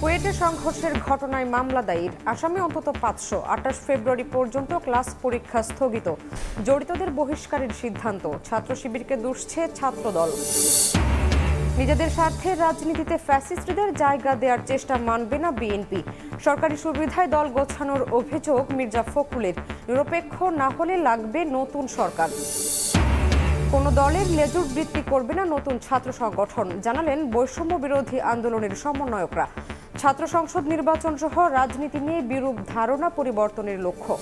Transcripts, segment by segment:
কুয়েটে সংঘর্ষের ঘটনায় মামলা দায়ের, আসামি অন্তত 500। 28 ফেব্রুয়ারি পর্যন্ত ক্লাস পরীক্ষা স্থগিত, জড়িতদের বহিষ্কারের সিদ্ধান্ত। ছাত্র শিবিরকে দুষছে ছাত্রদল। নিজেদের স্বার্থে রাজনীতিতে ফ্যাসিস্টদের জায়গা দেওয়ার চেষ্টা মানবে না বিএনপি। সরকারি সুবিধায় দল গোছানোর অভিযোগ মির্জা ফখরুলের, নিরপেক্ষ না হলে লাগবে নতুন সরকার। কোনো দলের লেজুর বৃত্তি করবে না নতুন ছাত্র সংগঠন, জানালেন বৈষম্য বিরোধী আন্দোলনের সমন্বয়করা। ছাত্র সংসদ নির্বাচন সহ রাজনীতি নিয়ে বিরূপ ধারণা পরিবর্তনের লক্ষ্য।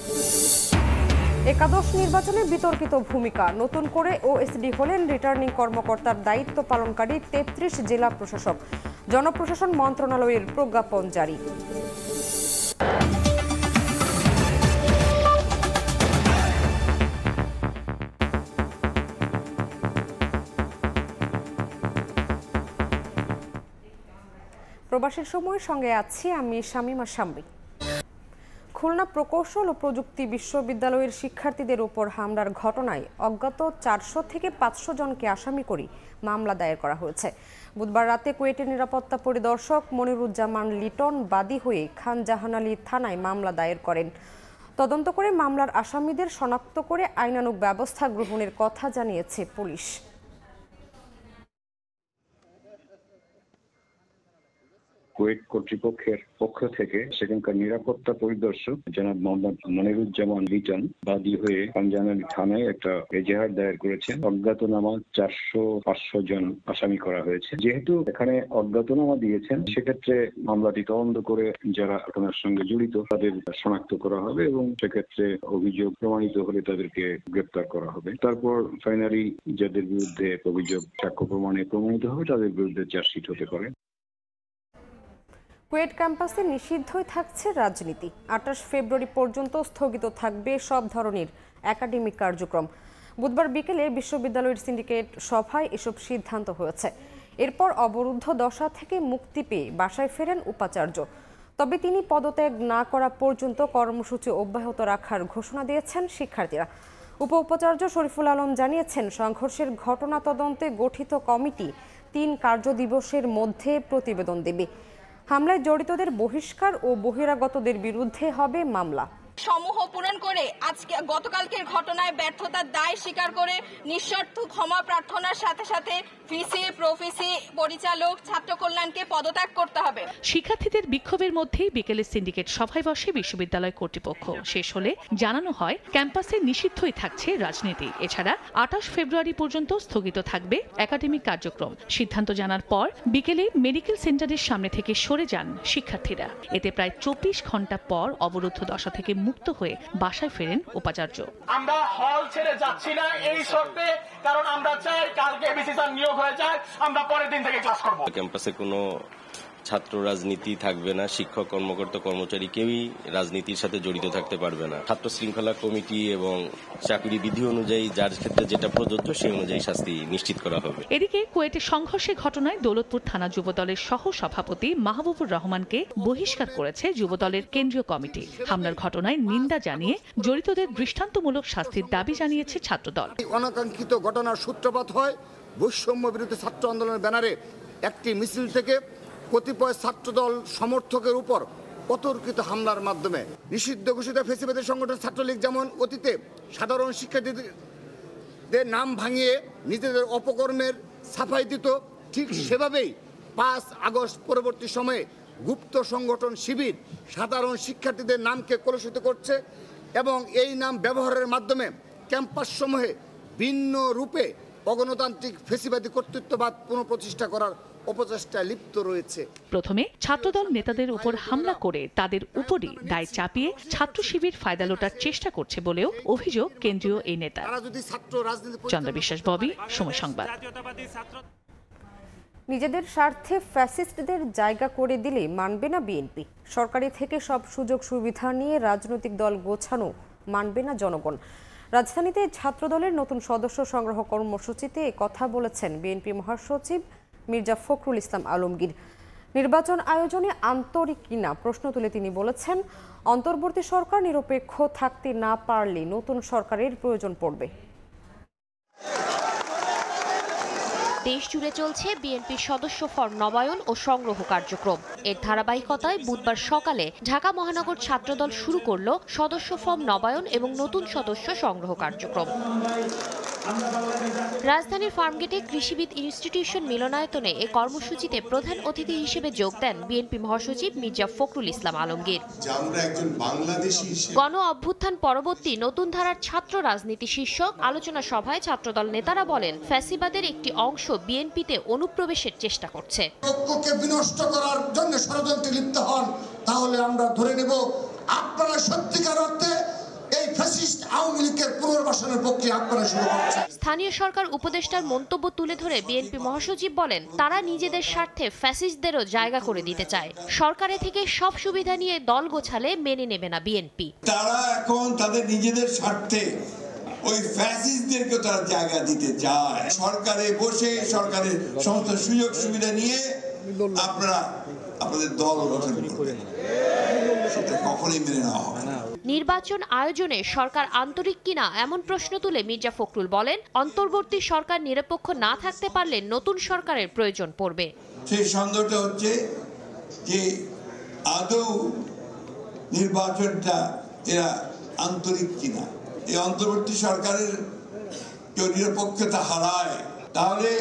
একাদশ নির্বাচনে বিতর্কিত ভূমিকা, নতুন করে ওএসডি হলেন রিটার্নিং কর্মকর্তার দায়িত্ব পালনকারী 33 জেলা প্রশাসক। জনপ্রশাসন মন্ত্রণালয়ের প্রজ্ঞাপন জারি। প্রবাসের সময়ের সঙ্গে আছি আমি শামিমা শাম্মী। খুলনা প্রকৌশল ও প্রযুক্তি বিশ্ববিদ্যালয়ের শিক্ষার্থীদের উপর হামলার ঘটনায় অজ্ঞাত 400 থেকে 500 জনকে আসামি করে মামলা দায়ের করা হয়েছে। বুধবার রাতে কুয়েটের নিরাপত্তা পরিদর্শক মনিরুজ্জামান লিটন বাদী হয়ে খান জাহান আলী থানায় মামলা দায়ের করেন। তদন্ত করে মামলার আসামিদের শনাক্ত করে আইনানুগ ব্যবস্থা গ্রহণের কথা জানিয়েছে পুলিশ। কুয়েট কর্তৃপক্ষের পক্ষ থেকে সেখানকার নিরাপত্তা পরিদর্শক জনাব মোহাম্মদ মনিরুজ্জামান লিটন বাদী হয়ে খান জাহান আলী থানায় একটা এজাহার দায়ের করেছেন। অজ্ঞাতনামা 400-500 জন আসামি করা হয়েছে। যেহেতু এখানে অজ্ঞাতনামা দিয়েছেন, সেক্ষেত্রে মামলাটি তদন্ত করে যারা ঘটনার সঙ্গে জড়িত তাদের শনাক্ত করা হবে এবং সেক্ষেত্রে অভিযোগ প্রমাণিত হলে তাদেরকে গ্রেপ্তার করা হবে। তারপর ফাইনালি যাদের বিরুদ্ধে অভিযোগ সাক্ষ্য প্রমাণে প্রমাণিত হবে তাদের বিরুদ্ধে চার্জশিট হতে পারে। কুয়েট ক্যাম্পাসে নিষিদ্ধই থাকছে রাজনীতি। 28 ফেব্রুয়ারি পর্যন্ত স্থগিত থাকবে সব ধরনের একাডেমিক কার্যক্রম। বুধবার বিকেলে বিশ্ববিদ্যালয়ের সিন্ডিকেট সভায় এসব সিদ্ধান্ত হয়েছে। এরপর অবরুদ্ধ দশা থেকে মুক্তি পেয়ে বাসায় ফেরেন উপাচার্য। তবে তিনি পদত্যাগ না করা পর্যন্ত কর্মসূচি অব্যাহত রাখার ঘোষণা দিয়েছেন শিক্ষার্থীরা। উপাচার্য শরীফুল আলম জানিয়েছেন, সংঘর্ষের ঘটনা তদন্তে গঠিত কমিটি 3 কার্যদিবসের মধ্যে প্রতিবেদন দেবে। হামলায় জড়িতদের বহিষ্কার ও বহিরাগতদের বিরুদ্ধে হবে মামলা। সমূহ পূরণ করে আজকে গতকালকের ঘটনায় ব্যর্থতার দায় স্বীকার করে নিঃশর্ত ক্ষমা প্রার্থনার সাথে সাথে ভিসি, প্রভিসি, পরিচালক, ছাত্র কল্যাণকে পদত্যাগ করতে হবে। শিক্ষার্থীদের বিক্ষোভের মধ্যেই বিকেলে সিন্ডিকেট সভায় বসে বিশ্ববিদ্যালয় কর্তৃপক্ষ। শেষ হলে জানানো হয় ক্যাম্পাসে নিষিদ্ধই থাকছে রাজনীতি। এছাড়া 28 ফেব্রুয়ারি পর্যন্ত স্থগিত থাকবে একাডেমিক কার্যক্রম। সিদ্ধান্ত জানার পর বিকেলে মেডিকেল সেন্টারের সামনে থেকে সরে যান শিক্ষার্থীরা। এতে প্রায় 24 ঘন্টা পর অবরুদ্ধ দশা থেকে মুক্ত হয়ে বাসায় ফেরেন উপাচার্য। আমরা হল ছেড়ে যাচ্ছি না এই শর্তে, কারণ আমরা চাই কালকে এবিসি স্যার নিয়োগ হয়ে যায়, আমরা পরের দিন থেকে ক্লাস করব। ক্যাম্পাসে কোনো ছাত্র রাজনীতি থাকবে না, শিক্ষক কর্মকর্তা কর্মচারী কেউই রাজনীতির সাথে জড়িত থাকতে পারবে না। ছাত্র শৃঙ্খলা কমিটি এবং চাকরি বিধি অনুযায়ী যার ক্ষেত্রে যেটা প্রযোজ্য সেই অনুযায়ী শাস্তি নিশ্চিত করা হবে। এদিকে কুয়েটে সংঘর্ষের ঘটনায় দৌলতপুর থানা যুবদলের সহ সভাপতি মাহবুবুর রহমানকে বহিষ্কার করেছে যুবদলের কেন্দ্রীয় কমিটি। হামলার ঘটনায় নিন্দা জানিয়ে জড়িতদের দৃষ্টান্তমূলক শাস্তির দাবি জানিয়েছে ছাত্রদল। অনাকাঙ্ক্ষিত ঘটনার সূত্রপাত হয় বৈষম্য বিরোধী ছাত্র আন্দোলনের ব্যানারে একটি মিছিল থেকে কতিপয় ছাত্রদল সমর্থকের উপর অতর্কিত হামলার মাধ্যমে। নিষিদ্ধ ঘোষিত ফ্যাসিবাদী সংগঠন ছাত্রলীগ যেমন অতীতে সাধারণ শিক্ষার্থীদের নাম ভাঙিয়ে নিজেদের অপকর্মের সাফাই দিত, ঠিক সেভাবেই 5 আগস্ট পরবর্তী সময়ে গুপ্ত সংগঠন শিবির সাধারণ শিক্ষার্থীদের নামকে কলুষিত করছে এবং এই নাম ব্যবহারের মাধ্যমে ক্যাম্পাস সমূহে ভিন্ন রূপে অগণতান্ত্রিক ফ্যাসিবাদী কর্তৃত্ববাদ পুনঃপ্রতিষ্ঠা করার অপচেষ্টা লিপ্ত রয়েছে। প্রথমে ছাত্রদল নেতাদের উপর হামলা করে তাদের উপরই দায় চাপিয়ে ছাত্র শিবির ফায়দা লোটার চেষ্টা করছে বলেও অভিযোগ কেন্দ্রীয় এই নেতা। চন্দ্র বিশ্বাস, ববি, সময় সংবাদ। নিজেদের স্বার্থে ফ্যাসিস্টদের জায়গা করে দিলে মানবে না বিএনপি। সরকারি থেকে সব সুযোগ সুবিধা নিয়ে রাজনৈতিক দল গোছানো মানবে না জনগণ। রাজধানীতে ছাত্রদলের নতুন সদস্য সংগ্রহ কর্মসূচিতে কথা বলেছেন বিএনপি মহাসচিব মির্জা ফখরুল ইসলাম আলমগীর। নির্বাচন আয়োজনে আন্তরিক কিনা প্রশ্ন তুলে তিনি বলেছেন, অন্তর্বর্তী সরকার নিরপেক্ষ থাকতে না পারলে নতুন সরকারের প্রয়োজন পড়বে। দেশ জুড়ে চলছে বিএনপির সদস্য ফর্ম নবায়ন ও সংগ্রহ কার্যক্রম। এর ধারাবাহিকতায় বুধবার সকালে ঢাকা মহানগর ছাত্রদল শুরু করল সদস্য ফর্ম নবায়ন এবং নতুন সদস্য সংগ্রহ কার্যক্রম। রাজধানীর ফার্মগেটে কৃষিবিদ ইনস্টিটিউশন মিলনায়তনে এ কর্মসূচিতে প্রধান অতিথি হিসেবে যোগ দেন বিএনপি মহাসচিব মির্জা ফখরুল ইসলাম আলমগীর। গণ অভ্যুত্থান পরবর্তী নতুন ধারার ছাত্র রাজনীতি শীর্ষক আলোচনা সভায় ছাত্রদল নেতারা বলেন, ফ্যাসিবাদের একটি অংশ বিএনপিতে অনুপ্রবেশের চেষ্টা করছে। ঐক্যকে বিনষ্ট করার জন্য ষড়যন্ত্রে লিপ্ত হন, তাহলে আমরা ধরে নেব আপনারা সত্যিকার অর্থে এই ফ্যাসিস্ট আওয়ামী লীগের পুনর্বাসনের পক্ষে আপনারা শুরু করছেন। স্থানীয় সরকার উপদেষ্টার মন্তব্য তুলে ধরে বিএনপি মহাসচিব বলেন, তারা নিজেদের স্বার্থে ফ্যাসিস্টদেরও জায়গা করে দিতে চায়। সরকারে থেকে সব সুবিধা নিয়ে দল গোছালে মেনে নেবে না বিএনপি। তারা এখন তাদের নিজেদের স্বার্থে ওই ফ্যাসিস্টদেরকে তারা জায়গা দিতে চায়। সরকারে বসে সরকারের সমস্ত সুযোগ সুবিধা নিয়ে আপনারা আপনাদের দল গঠন করবেন, সেটা কখনোই মেনে নেওয়া হবে না। নির্বাচন আয়োজনে সরকার আন্তরিক কিনা এমন প্রশ্ন তুলে মির্জা ফখরুল বলেন, অন্তর্বর্তী সরকার নিরপেক্ষ না থাকতে পারলে নতুন সরকারের প্রয়োজন পড়বে। সেই সন্দেহটা হচ্ছে যে আদৌ নির্বাচনটা এরা আন্তরিক কিনা। এই অন্তর্বর্তী সরকারের কেউ নিরপেক্ষতা হারায়, তাহলে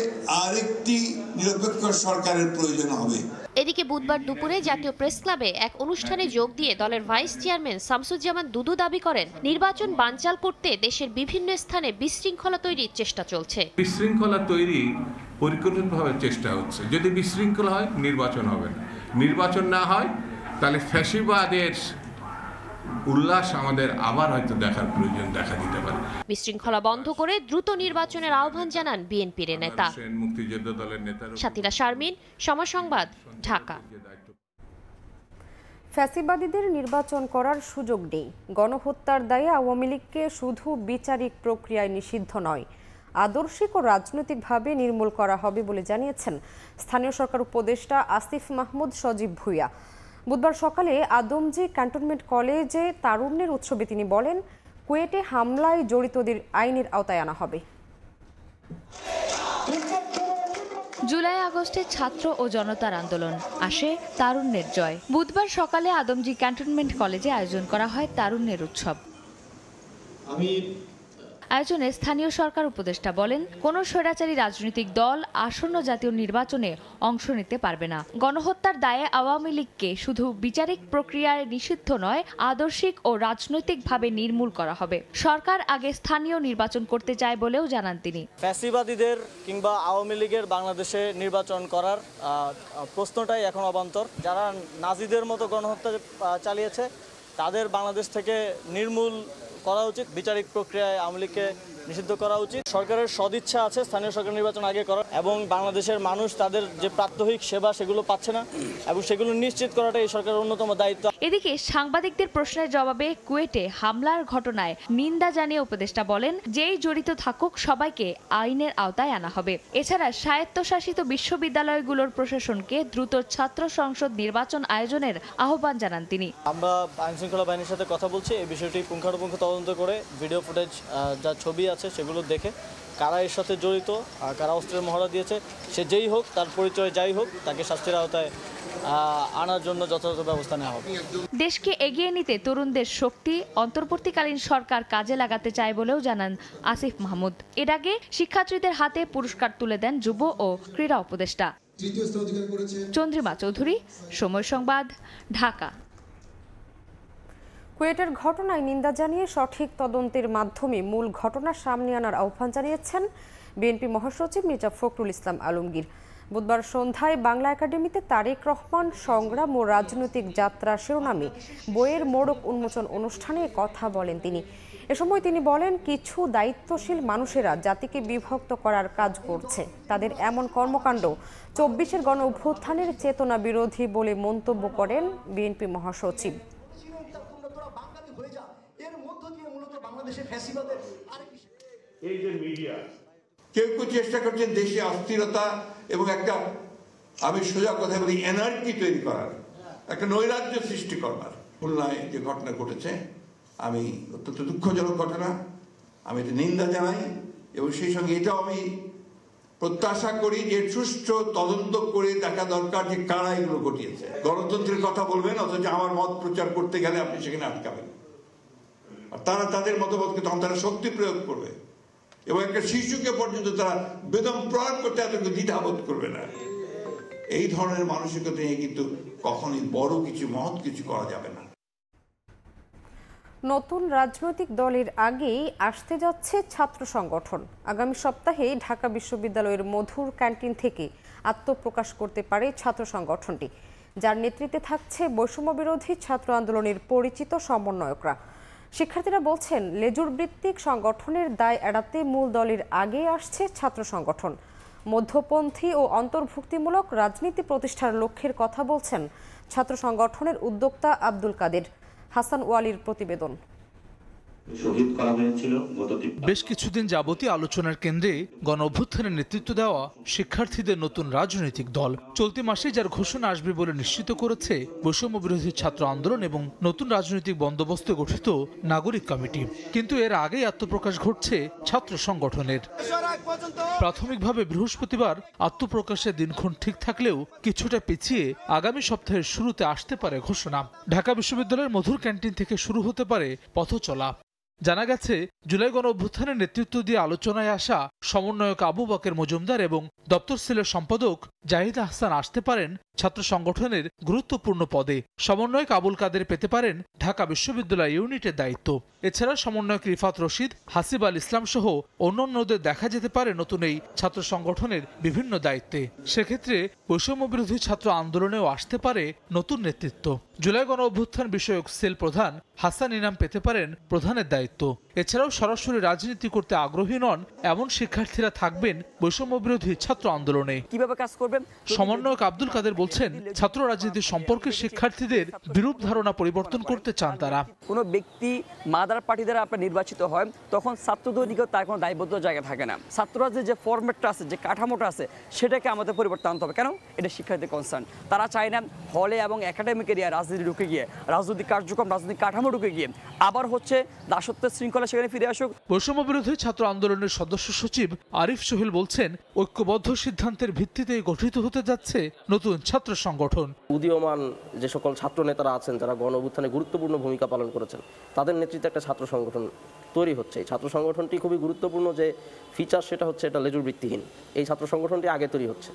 আরেকটি নিরপেক্ষ সরকারের প্রয়োজন হবে। এদিকে বুধবার দুপুরে জাতীয় প্রেস ক্লাবে এক অনুষ্ঠানে যোগ দিয়ে দলের ভাইস চেয়ারম্যান শামসুজ্জামান দুদু দাবি করেন, নির্বাচন বানচাল করতে দেশের বিভিন্ন স্থানে বিশৃঙ্খলা তৈরির চেষ্টা চলছে। বিশৃঙ্খলা তৈরি পরিকল্পিতভাবে চেষ্টা হচ্ছে। যদি বিশৃঙ্খলা হয় নির্বাচন হবে না, নির্বাচন না হয় তাহলে ফ্যাসিবাদের উল্লাস আমাদের আবার হয়তো দেখার প্রয়োজন দেখা দিতে পারে। বিশৃঙ্খলা বন্ধ করে দ্রুত নির্বাচনের আহ্বান জানান বিএনপির নেতা। মুক্তিযোদ্ধা দলের নেতা সাথীরা শারমিন, সময় সংবাদ, ঢাকা। ফ্যাসিবাদীদের নির্বাচন করার সুযোগ নেই। গণহত্যার দায়ে আওয়ামী লীগকে শুধু বিচারিক প্রক্রিয়ায় নিষিদ্ধ নয়, আদর্শিক ও রাজনৈতিকভাবে নির্মূল করা হবে বলে জানিয়েছেন স্থানীয় সরকার উপদেষ্টা আসিফ মাহমুদ সজীব ভুঁইয়া। বুধবার সকালে আদমজী ক্যান্টনমেন্ট কলেজে তারুণ্যের উৎসবে তিনি বলেন, কুয়েটে হামলায় জড়িতদের আইনের আওতায় আনা হবে। জুলাই আগস্টে ছাত্র ও জনতার আন্দোলন, আসে তারুণ্যের জয়। বুধবার সকালে আদমজী ক্যান্টনমেন্ট কলেজে আয়োজন করা হয় তারুণ্যের উৎসব। আয়োজনে স্থানীয় সরকার উপদেষ্টা বলেন, কোন স্বৈরাচারী রাজনৈতিক দল আসন্ন জাতীয় নির্বাচনে অংশ নিতে পারবে না। গণহত্যার দায়ে আওয়ামী লীগকে শুধু বিচারিক প্রক্রিয়ায় নিষিদ্ধ নয়, আদর্শিক ও রাজনৈতিকভাবে নির্মূল করা হবে। সরকার আগে স্থানীয় নির্বাচন করতে চায় বলেও জানান তিনি। ফ্যাসিবাদীদের কিংবা আওয়ামী লীগের বাংলাদেশে নির্বাচন করার প্রশ্নটাই এখন অবান্তর। যারা নাজিদের মতো গণহত্যা চালিয়েছে তাদের বাংলাদেশ থেকে নির্মূল করা উচিত, বিচারিক প্রক্রিয়ায় আওয়ামী লীগকে নিষিদ্ধ করা উচিত। সরকারের সদিচ্ছা আছে স্থানীয় সরকার নির্বাচন আগে করার, এবং বাংলাদেশের মানুষ তাদের যে প্রাত্যহিক সেবা সেগুলো পাচ্ছে না, এবং সেগুলো নিশ্চিত করাটা এই সরকারের অন্যতম দায়িত্ব। এদিকে সাংবাদিকদের প্রশ্নের জবাবে কুয়েটে হামলার ঘটনায় নিন্দা জানিয়ে উপদেষ্টা বলেন, যেই জড়িত থাকুক সবাইকে আইনের আওতায় আনা হবে। এছাড়া স্বায়ত্তশাসিত বিশ্ববিদ্যালয়গুলোর প্রশাসনকে দ্রুত ছাত্র সংসদ নির্বাচন আয়োজনের আহ্বান জানান তিনি। আমরা আইনশৃঙ্খলা বাহিনীর সাথে কথা বলছি, এই বিষয়টি পুঙ্খানুপুঙ্খ তদন্ত করে ভিডিও ফুটেজ যা ছবি আছে সেগুলো দেখে কারা এর সাথে জড়িত, কারা অস্ত্রের মহড়া দিয়েছে, সে যেই হোক, তার পরিচয় যাই হোক, তাকে শাস্তির আওতায় আনার জন্য যথাযথ ব্যবস্থা নেওয়া হবে। দেশকে এগিয়ে নিতে তরুণদের শক্তি অন্তর্বর্তীকালীন সরকার কাজে লাগাতে চায় বলেও জানান আসিফ মাহমুদ। এর আগে শিক্ষার্থীদের হাতে পুরস্কার তুলে দেন যুব ও ক্রীড়া উপদেষ্টা। চন্দ্রিমা চৌধুরী, সময় সংবাদ, ঢাকা। কুয়েটের ঘটনায় নিন্দা জানিয়ে সঠিক তদন্তের মাধ্যমে মূল ঘটনা সামনে আনার আহ্বান জানিয়েছেন বিএনপি মহাসচিব মির্জা ফখরুল ইসলাম আলমগীর। বুধবার সন্ধ্যায় বাংলা একাডেমিতে তারেক রহমান সংগ্রাম ও রাজনৈতিক যাত্রা শিরোনামে বইয়ের মোড়ক উন্মোচন অনুষ্ঠানে কথা বলেন তিনি। এ সময় তিনি বলেন, কিছু দায়িত্বশীল মানুষেরা জাতিকে বিভক্ত করার কাজ করছে। তাদের এমন কর্মকাণ্ড ২৪-এর গণ অভ্যুত্থানের চেতনা বিরোধী বলে মন্তব্য করেন বিএনপি মহাসচিব। এই যে মিডিয়া কেউ কেউ চেষ্টা করছেন দেশে অস্থিরতা এবং একটা, আমি সোজা কথা বলি, এনার্জি তৈরি করার, একটা নৈরাজ্য সৃষ্টি করবার। খুলনায় যে ঘটনা ঘটেছে, আমি অত্যন্ত দুঃখজনক ঘটনা, আমি এতে নিন্দা জানাই, এবং সেই সঙ্গে এটাও আমি প্রত্যাশা করি যে সুষ্ঠু তদন্ত করে দেখা দরকার যে কারা এগুলো ঘটিয়েছে। গণতন্ত্রের কথা বলবেন অথচ আমার মত প্রচার করতে গেলে আপনি সেখানে আটকাবেন। আর তারা তাদের মতামতকে তখন তারা শক্তি প্রয়োগ করবে এবং একটা শিশুকে পর্যন্ত তারা বেদম প্রয়োগ করতে এতটুকু দ্বিধাবোধ করবে না। এই ধরনের মানসিকতা নিয়ে কিন্তু কখনোই বড় কিছু মহৎ কিছু করা যাবে না। নতুন রাজনৈতিক দলের আগেই আসতে যাচ্ছে ছাত্র সংগঠন। আগামী সপ্তাহে ঢাকা বিশ্ববিদ্যালয়ের মধুর ক্যান্টিন থেকে আত্মপ্রকাশ করতে পারে ছাত্র সংগঠনটি, যার নেতৃত্বে থাকছে বৈষম্য বিরোধী ছাত্র আন্দোলনের পরিচিত সমন্বয়করা। শিক্ষার্থীরা বলছেন, লেজুর ভিত্তিক সংগঠনের দায় এড়াতে মূল দলের আগে আসছে ছাত্র সংগঠন। মধ্যপন্থী ও অন্তর্ভুক্তিমূলক রাজনীতি প্রতিষ্ঠার লক্ষ্যের কথা বলছেন ছাত্র সংগঠনের উদ্যোক্তা আব্দুল কাদের। হাসান ওয়ালির প্রতিবেদন। বেশ কিছুদিন যাবতীয় আলোচনার কেন্দ্রে গণ অভ্যুত্থানের নেতৃত্ব দেওয়া শিক্ষার্থীদের নতুন রাজনৈতিক দল চলতি মাসে যার ঘোষণা আসবে বলে নিশ্চিত করেছে বৈষম্য বিরোধী ছাত্র আন্দোলন এবং নতুন রাজনৈতিক বন্দোবস্তে গঠিত নাগরিক কমিটি। কিন্তু এর আগেই আত্মপ্রকাশ ঘটছে ছাত্র সংগঠনের। প্রাথমিকভাবে বৃহস্পতিবার আত্মপ্রকাশের দিনক্ষণ ঠিক থাকলেও কিছুটা পিছিয়ে আগামী সপ্তাহের শুরুতে আসতে পারে ঘোষণা। ঢাকা বিশ্ববিদ্যালয়ের মধুর ক্যান্টিন থেকে শুরু হতে পারে পথ চলা। জানা গেছে, জুলাই গণ অভ্যুত্থানের নেতৃত্ব দিয়ে আলোচনায় আসা সমন্বয়ক আবু বকর মজুমদার এবং দপ্তর সেলের সম্পাদক জাহিদ আহসান আসতে পারেন ছাত্র সংগঠনের গুরুত্বপূর্ণ পদে। সমন্বয়ক আবুল কাদের পেতে পারেন ঢাকা বিশ্ববিদ্যালয় ইউনিটের দায়িত্ব। এছাড়া সমন্বয়ক রিফাত রশিদ, হাসিব আল ইসলাম সহ অন্যান্যদের দেখা যেতে পারে নতুন এই ছাত্র সংগঠনের বিভিন্ন দায়িত্বে। সেক্ষেত্রে বৈষম্য বিরোধী ছাত্র আন্দোলনেও আসতে পারে নতুন নেতৃত্ব। জুলাই গণ অভ্যুত্থান বিষয়ক সেল প্রধান হাসান ইনাম পেতে পারেন প্রধানের দায়িত্ব। এছাড়াও সরাসরি রাজনীতি করতে আগ্রহী নন এমন শিক্ষার্থীরা থাকবেন বৈষম্য বিরোধী ছাত্র আন্দোলনে। কিভাবে কাজ করবেন? সমন্বয়ক আব্দুল কাদের বলছেন, ছাত্র রাজনীতি সম্পর্কে শিক্ষার্থীদের বিরূপ ধারণা পরিবর্তন করতে চান তারা। কোনো ব্যক্তি মাদার পার্টি দ্বারা আপনার নির্বাচিত হয় তখন ছাত্রদের দিকেও তার কোনো দায়বদ্ধ জায়গা থাকে না। ছাত্ররা যে ফরম্যাটটা আছে, যে কাঠামোটা আছে, সেটাকে আমাদের পরিবর্তন আনতে হবে। কেন? এটা শিক্ষার্থীদের কনসার্ন। তারা চায় না হলে এবং একাডেমিক এরিয়া রাজনীতি ঢুকে গিয়ে, রাজনৈতিক কার্যক্রম, রাজনৈতিক কাঠামো ঢুকে গিয়ে আবার হচ্ছে দাসত্বের শৃঙ্খলা সেখানে ফিরে আসুক। বৈষম্য বিরোধী ছাত্র আন্দোলনের সদস্য সচিব আরিফ সোহেল বলছেন, ঐক্যবদ্ধ সিদ্ধান্তের ভিত্তিতে গঠিত হতে যাচ্ছে নতুন ছাত্র সংগঠন। উদীয়মান যে সকল ছাত্র নেতারা আছেন, যারা গণ অভ্যুত্থানে গুরুত্বপূর্ণ ভূমিকা পালন করেছেন, তাদের নেতৃত্বে একটা ছাত্র সংগঠন তৈরি হচ্ছে। এই ছাত্র সংগঠনটি খুবই গুরুত্বপূর্ণ যে ফিচার, সেটা হচ্ছে এটা লেজুর ভিত্তিহীন। এই ছাত্র সংগঠনটি আগে তৈরি হচ্ছে,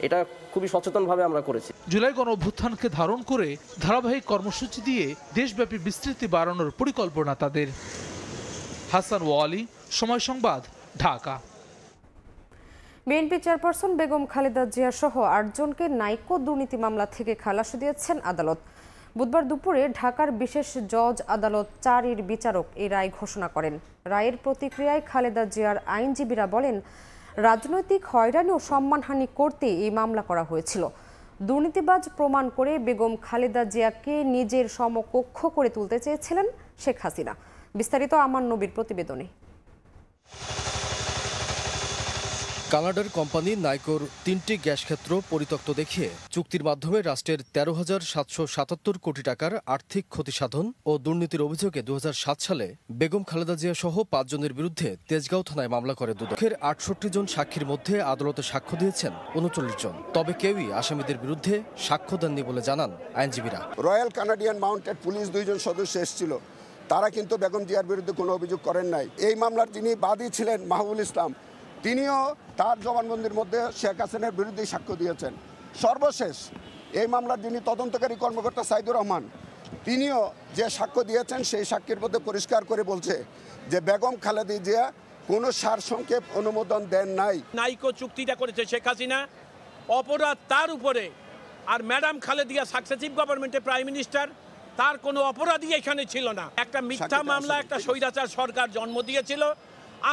এটা খুবই সচেতনভাবে আমরা করেছি। জুলাই গণ অভ্যুত্থানকে ধারণ করে ধারাবাহিক কর্মসূচি দিয়ে দেশব্যাপী বিস্তৃতি বাড়ানোর পরিকল্পনা তাদের। হাসান ওয়ালি, সময় সংবাদ, ঢাকা। বিএনপি চেয়ারপারসন বেগম খালেদা জিয়া সহ 8 জনকে নাইকো দুর্নীতি মামলা থেকে খালাস দিয়েছেন আদালত। বুধবার দুপুরে ঢাকার বিশেষ জজ আদালত 4-এর বিচারক এই রায় ঘোষণা করেন। রায়ের প্রতিক্রিয়ায় খালেদা জিয়ার আইনজীবীরা বলেন, রাজনৈতিক হয়রানি ও সম্মানহানি করতে এই মামলা করা হয়েছিল। দুর্নীতিবাজ প্রমাণ করে বেগম খালেদা জিয়াকে নিজের সমকক্ষ করে তুলতে চেয়েছিলেন শেখ হাসিনা। বিস্তারিত আমান নবীর প্রতিবেদনে। কানাডার কোম্পানি নাইকোর 3টি গ্যাস ক্ষেত্র পরিত্যক্ত দেখিয়ে চুক্তির মাধ্যমে রাষ্ট্রের 13,777 কোটি টাকার আর্থিক ক্ষতিসাধন ও দুর্নীতির অভিযোগে 2007 সালে বেগম খালেদা জিয়া সহ 5 জনের বিরুদ্ধে তেজগাঁও থানায় মামলা করে দুদকের 68 জন সাক্ষীর মধ্যে আদালতে সাক্ষ্য দিয়েছেন 39 জন। তবে কেউই আসামিদের বিরুদ্ধে সাক্ষ্য দেননি বলে জানান আইনজীবীরা। রয়্যাল কানাডিয়ান মাউন্টেড পুলিশ 2 জন সদস্য এসেছিল, তারা কিন্তু বেগম জিয়ার বিরুদ্ধে কোনো অভিযোগ করেন নাই। এই মামলার যিনি বাদী ছিলেন মাহবুবুল ইসলাম, তিনিও তার জবানবন্দির মধ্যে শেখ হাসিনার বিরুদ্ধে সাক্ষ্য দিয়েছেন। সর্বশেষ এই মামলার যিনি তদন্তকারী কর্মকর্তা সাইদুর রহমান, তিনিও যে সাক্ষ্য দিয়েছেন সেই সাক্ষীর মধ্যে পরিষ্কার করে বলছে যে বেগম খালেদা জিয়া কোনো সারসংক্ষেপ অনুমোদন দেন নাই। নাইকো চুক্তিটা করেছে শেখ হাসিনা, অপরাধ তার উপরে। আর ম্যাডাম খালেদা সাকসেসিভ গভর্নমেন্টের প্রাইম মিনিস্টার, তার কোনো অপরাধী এখানে ছিল না। একটা মিথ্যা মামলা একটা স্বৈরাচার সরকার জন্ম দিয়েছিল।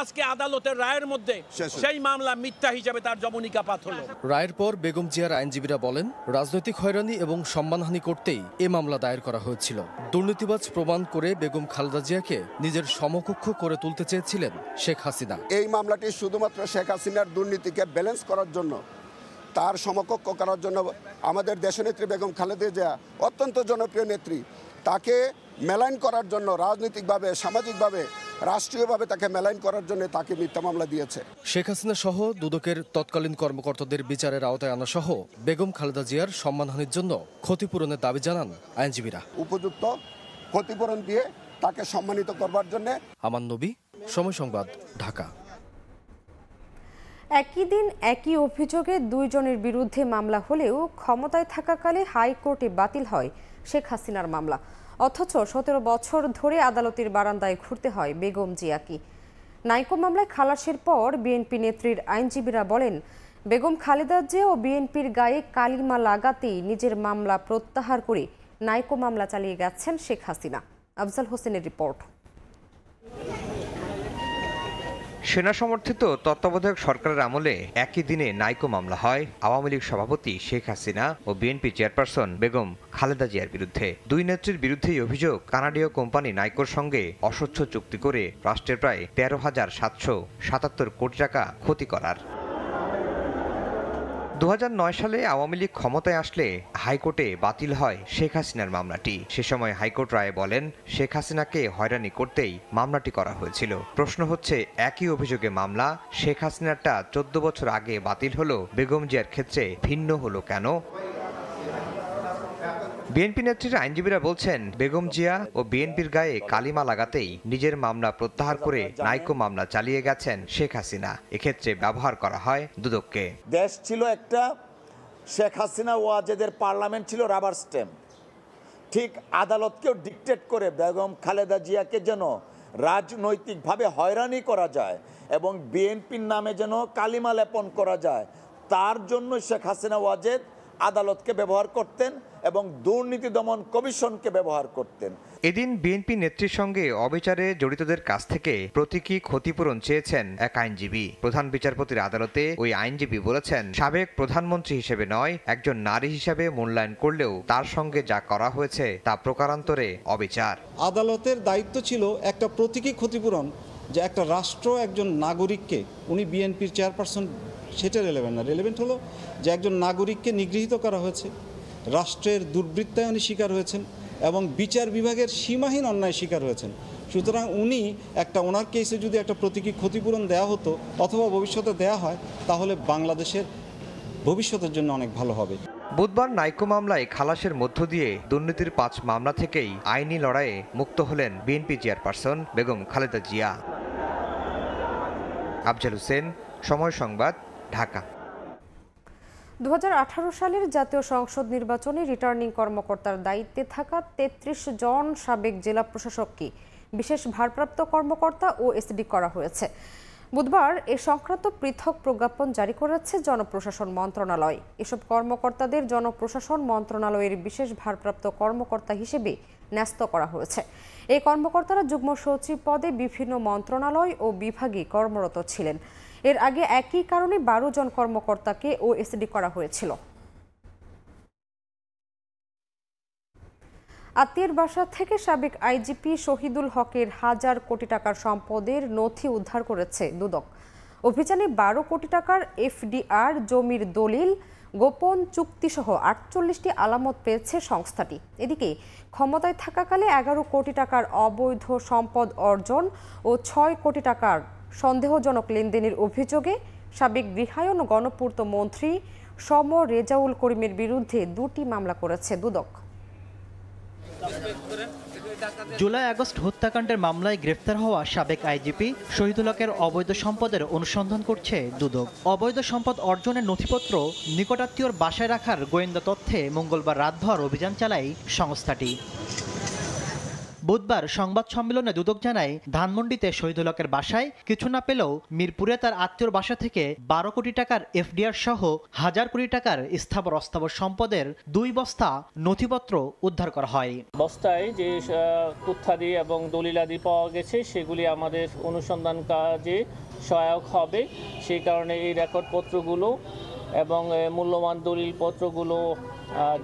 আজকে আদালতের রায়ের মধ্যে সেই মামলা মিথ্যা হিসেবে তার জবনিকাপাত হলো। রায়ের পর বেগম জিয়ার আইনজীবীরা বলেন, রাজনৈতিক হয়রানি এবং সম্মানহানি করতেই এ মামলা দায়ের করা হয়েছিল। দুর্নীতিবাজ প্রমাণ করে বেগম খালেদা জিয়াকে নিজের সমকক্ষ করে তুলতে চেয়েছিলেন শেখ হাসিনা। এই মামলাটি শুধুমাত্র শেখ হাসিনার দুর্নীতিকে ব্যালেন্স করার জন্য, তার সমকক্ষ করার জন্য আমাদের দেশনেত্রী বেগম খালেদা জিয়া অত্যন্ত জনপ্রিয় নেত্রী, তাকে মেলাইন করার জন্য রাজনৈতিকভাবে সামাজিকভাবে রাষ্ট্রীয়ভাবে তাকে মেলাইন করার জন্য তাকে মিথ্যা মামলা দিয়েছে। শেখ হাসিনা সহ দুদকের তৎকালীন কর্মকর্তাদের বিচারের আওতায় আনা সহ বেগম খালেদা জিয়ার সম্মানহানির জন্য ক্ষতিপূরণের দাবি জানান আইনজীবীরা। উপযুক্ত ক্ষতিপূরণ দিয়ে তাকে সম্মানিত করবার জন্য। আমান নবী, সময় সংবাদ, ঢাকা। একই দিন একই অভিযোগে দুইজনের বিরুদ্ধে মামলা হলেও ক্ষমতায় থাকাকালে হাইকোর্টে বাতিল হয় শেখ হাসিনার মামলা, অথচ 17 বছর ধরে আদালতের বারান্দায় ঘুরতে হয় বেগম জিয়াকে। নাইকো মামলায় খালাসের পর বিএনপি নেত্রীর আইনজীবীরা বলেন, বেগম খালেদা জিয়া ও বিএনপির গায়ে কালিমা লাগাতেই নিজের মামলা প্রত্যাহার করে নাইকো মামলা চালিয়ে গেছেন শেখ হাসিনা। আফজাল হোসেনের রিপোর্ট। সেনা সমর্থিত তত্ত্বাবধায়ক সরকারের আমলে একই দিনে নাইকো মামলা হয় আওয়ামী লীগ সভাপতি শেখ হাসিনা ও বিএনপি চেয়ারপারসন বেগম খালেদা জিয়ার বিরুদ্ধে। দুই নেত্রীর বিরুদ্ধেই অভিযোগ কানাডীয় কোম্পানি নাইকোর সঙ্গে অস্বচ্ছ চুক্তি করে রাষ্ট্রের প্রায় 13,777 কোটি টাকা ক্ষতি করার। 2009 সালে আওয়ামী লীগ ক্ষমতায় আসলে হাইকোর্টে বাতিল হয় শেখ হাসিনার মামলাটি। সে সময় হাইকোর্ট রায়ে বলেন, শেখ হাসিনাকে হয়রানি করতেই মামলাটি করা হয়েছিল। প্রশ্ন হচ্ছে, একই অভিযোগে মামলা, শেখ হাসিনারটা 14 বছর আগে বাতিল হলো, বেগম জিয়ার ক্ষেত্রে ভিন্ন হলো কেন? বিএনপি নেত্রীর আইনজীবীরা বলছেন, বেগম জিয়া ও বিএনপির গায়ে কালিমা লাগাতেই নিজের মামলা প্রত্যাহার করে নাইকো মামলা চালিয়ে গেছেন শেখ হাসিনা। এক্ষেত্রে ব্যবহার করা হয় দুদককে। দেশ ছিল একটা, শেখ হাসিনা ওয়াজেদের পার্লামেন্ট ছিল রাবার স্ট্যাম্প। ঠিক আদালতকেও ডিকটেট করে বেগম খালেদা জিয়াকে যেন রাজনৈতিকভাবে হয়রানি করা যায় এবং বিএনপির নামে যেন কালিমা লেপন করা যায়, তার জন্য শেখ হাসিনা ওয়াজেদ আদালতকে ব্যবহার করতেন এবং দুর্নীতি দমন কমিশনকে ব্যবহার করতেন। এদিন বিএনপি নেত্রীর সঙ্গে অবিচারে জড়িতদের কাছ থেকে প্রতীকী ক্ষতিপূরণ চেয়েছেন এক আইনজীবী। প্রধান বিচারপতির আদালতে ওই আইনজীবী বলেছেন, সাবেক প্রধানমন্ত্রী হিসেবে নয়, একজন নারী হিসেবে মূল্যায়ন করলেও তার সঙ্গে যা করা হয়েছে তা প্রকারান্তরে অবিচার। আদালতের দায়িত্ব ছিল একটা প্রতীকী ক্ষতিপূরণ, যে একটা রাষ্ট্র একজন নাগরিককে, উনি বিএনপির চেয়ারপারসন, সেটা রেলেভেন্ট না। রেলেভেন্ট হলো যে একজন নাগরিককে নিগৃহীত করা হয়েছে, রাষ্ট্রের দুর্বৃত্তায়নের শিকার হয়েছেন এবং বিচার বিভাগের সীমাহীন অন্যায় শিকার হয়েছেন। সুতরাং উনি ওনার কেসে যদি একটা প্রতীকী ক্ষতিপূরণ দেওয়া হতো অথবা ভবিষ্যতে দেওয়া হয়, তাহলে বাংলাদেশের ভবিষ্যতের জন্য অনেক ভালো হবে। বুধবার নাইকো মামলায় খালাসের মধ্য দিয়ে দুর্নীতির 5 মামলা থেকেই আইনি লড়াইয়ে মুক্ত হলেন বিএনপি চেয়ারপারসন বেগম খালেদা জিয়া। আফজাল হোসেন, সময় সংবাদ, ঢাকা। 2018 সালের জাতীয় সংসদ নির্বাচনে রিটার্নিং কর্মকর্তার দায়িত্বে থাকা 33 জন সাবেক জেলা প্রশাসককে বিশেষ ভারপ্রাপ্ত কর্মকর্তা ও এসডি করা হয়েছে। বুধবার এ সংক্রান্ত পৃথক প্রজ্ঞাপন জারি করেছে জনপ্রশাসন মন্ত্রণালয়। এসব কর্মকর্তাদের জনপ্রশাসন মন্ত্রণালয়ের বিশেষ ভারপ্রাপ্ত কর্মকর্তা হিসেবে ন্যস্ত করা হয়েছে। এই কর্মকর্তারা যুগ্ম সচিব পদে বিভিন্ন মন্ত্রণালয় ও বিভাগে কর্মরত ছিলেন। এর আগে একই কারণে 12 জন কর্মকর্তাকে ওএসডি করা হয়েছিল। আত্মীয়ের বাসা থেকে সাবেক আইজিপি শহীদুল হকের 1000 কোটি টাকার সম্পদের নথি উদ্ধার করেছে দুদক। অভিযানে 12 কোটি টাকার এফডিআর, জমির দলিল, গোপন চুক্তিসহ 48টি আলামত পেয়েছে সংস্থাটি। এদিকে ক্ষমতায় থাকাকালে 11 কোটি টাকার অবৈধ সম্পদ অর্জন ও 6 কোটি টাকার সন্দেহজনক লেনদেনের অভিযোগে সাবেক গৃহায়ন ও গণপূর্ত মন্ত্রী সম রেজাউল করিমের বিরুদ্ধে 2টি মামলা করেছে দুদক। জুলাই আগস্ট হত্যাকাণ্ডের মামলায় গ্রেফতার হওয়া সাবেক আইজিপি শহীদুল হকের অবৈধ সম্পদের অনুসন্ধান করছে দুদক। অবৈধ সম্পদ অর্জনের নথিপত্র নিকটাত্মীয়র বাসায় রাখার গোয়েন্দা তথ্যে মঙ্গলবার রাতভর অভিযান চালায় সংস্থাটি। বুধবার সংবাদ সম্মেলনে দুদক জানায়, ধানমন্ডিতে শহীদুল হকের বাসায় কিছু না পেলেও মিরপুরে তার আত্মীয়র বাসা থেকে 12 কোটি টাকার এফডিআর সহ 1000 কোটি টাকার স্থাবর অস্থাবর সম্পদের 2 বস্তা নথিপত্র উদ্ধার করা হয়। বস্তায় যে তথ্যাদি এবং দলিলাদি পাওয়া গেছে সেগুলি আমাদের অনুসন্ধান কাজে সহায়ক হবে। সেই কারণে এই রেকর্ডপত্রগুলো এবং মূল্যবান দলিলপত্রগুলো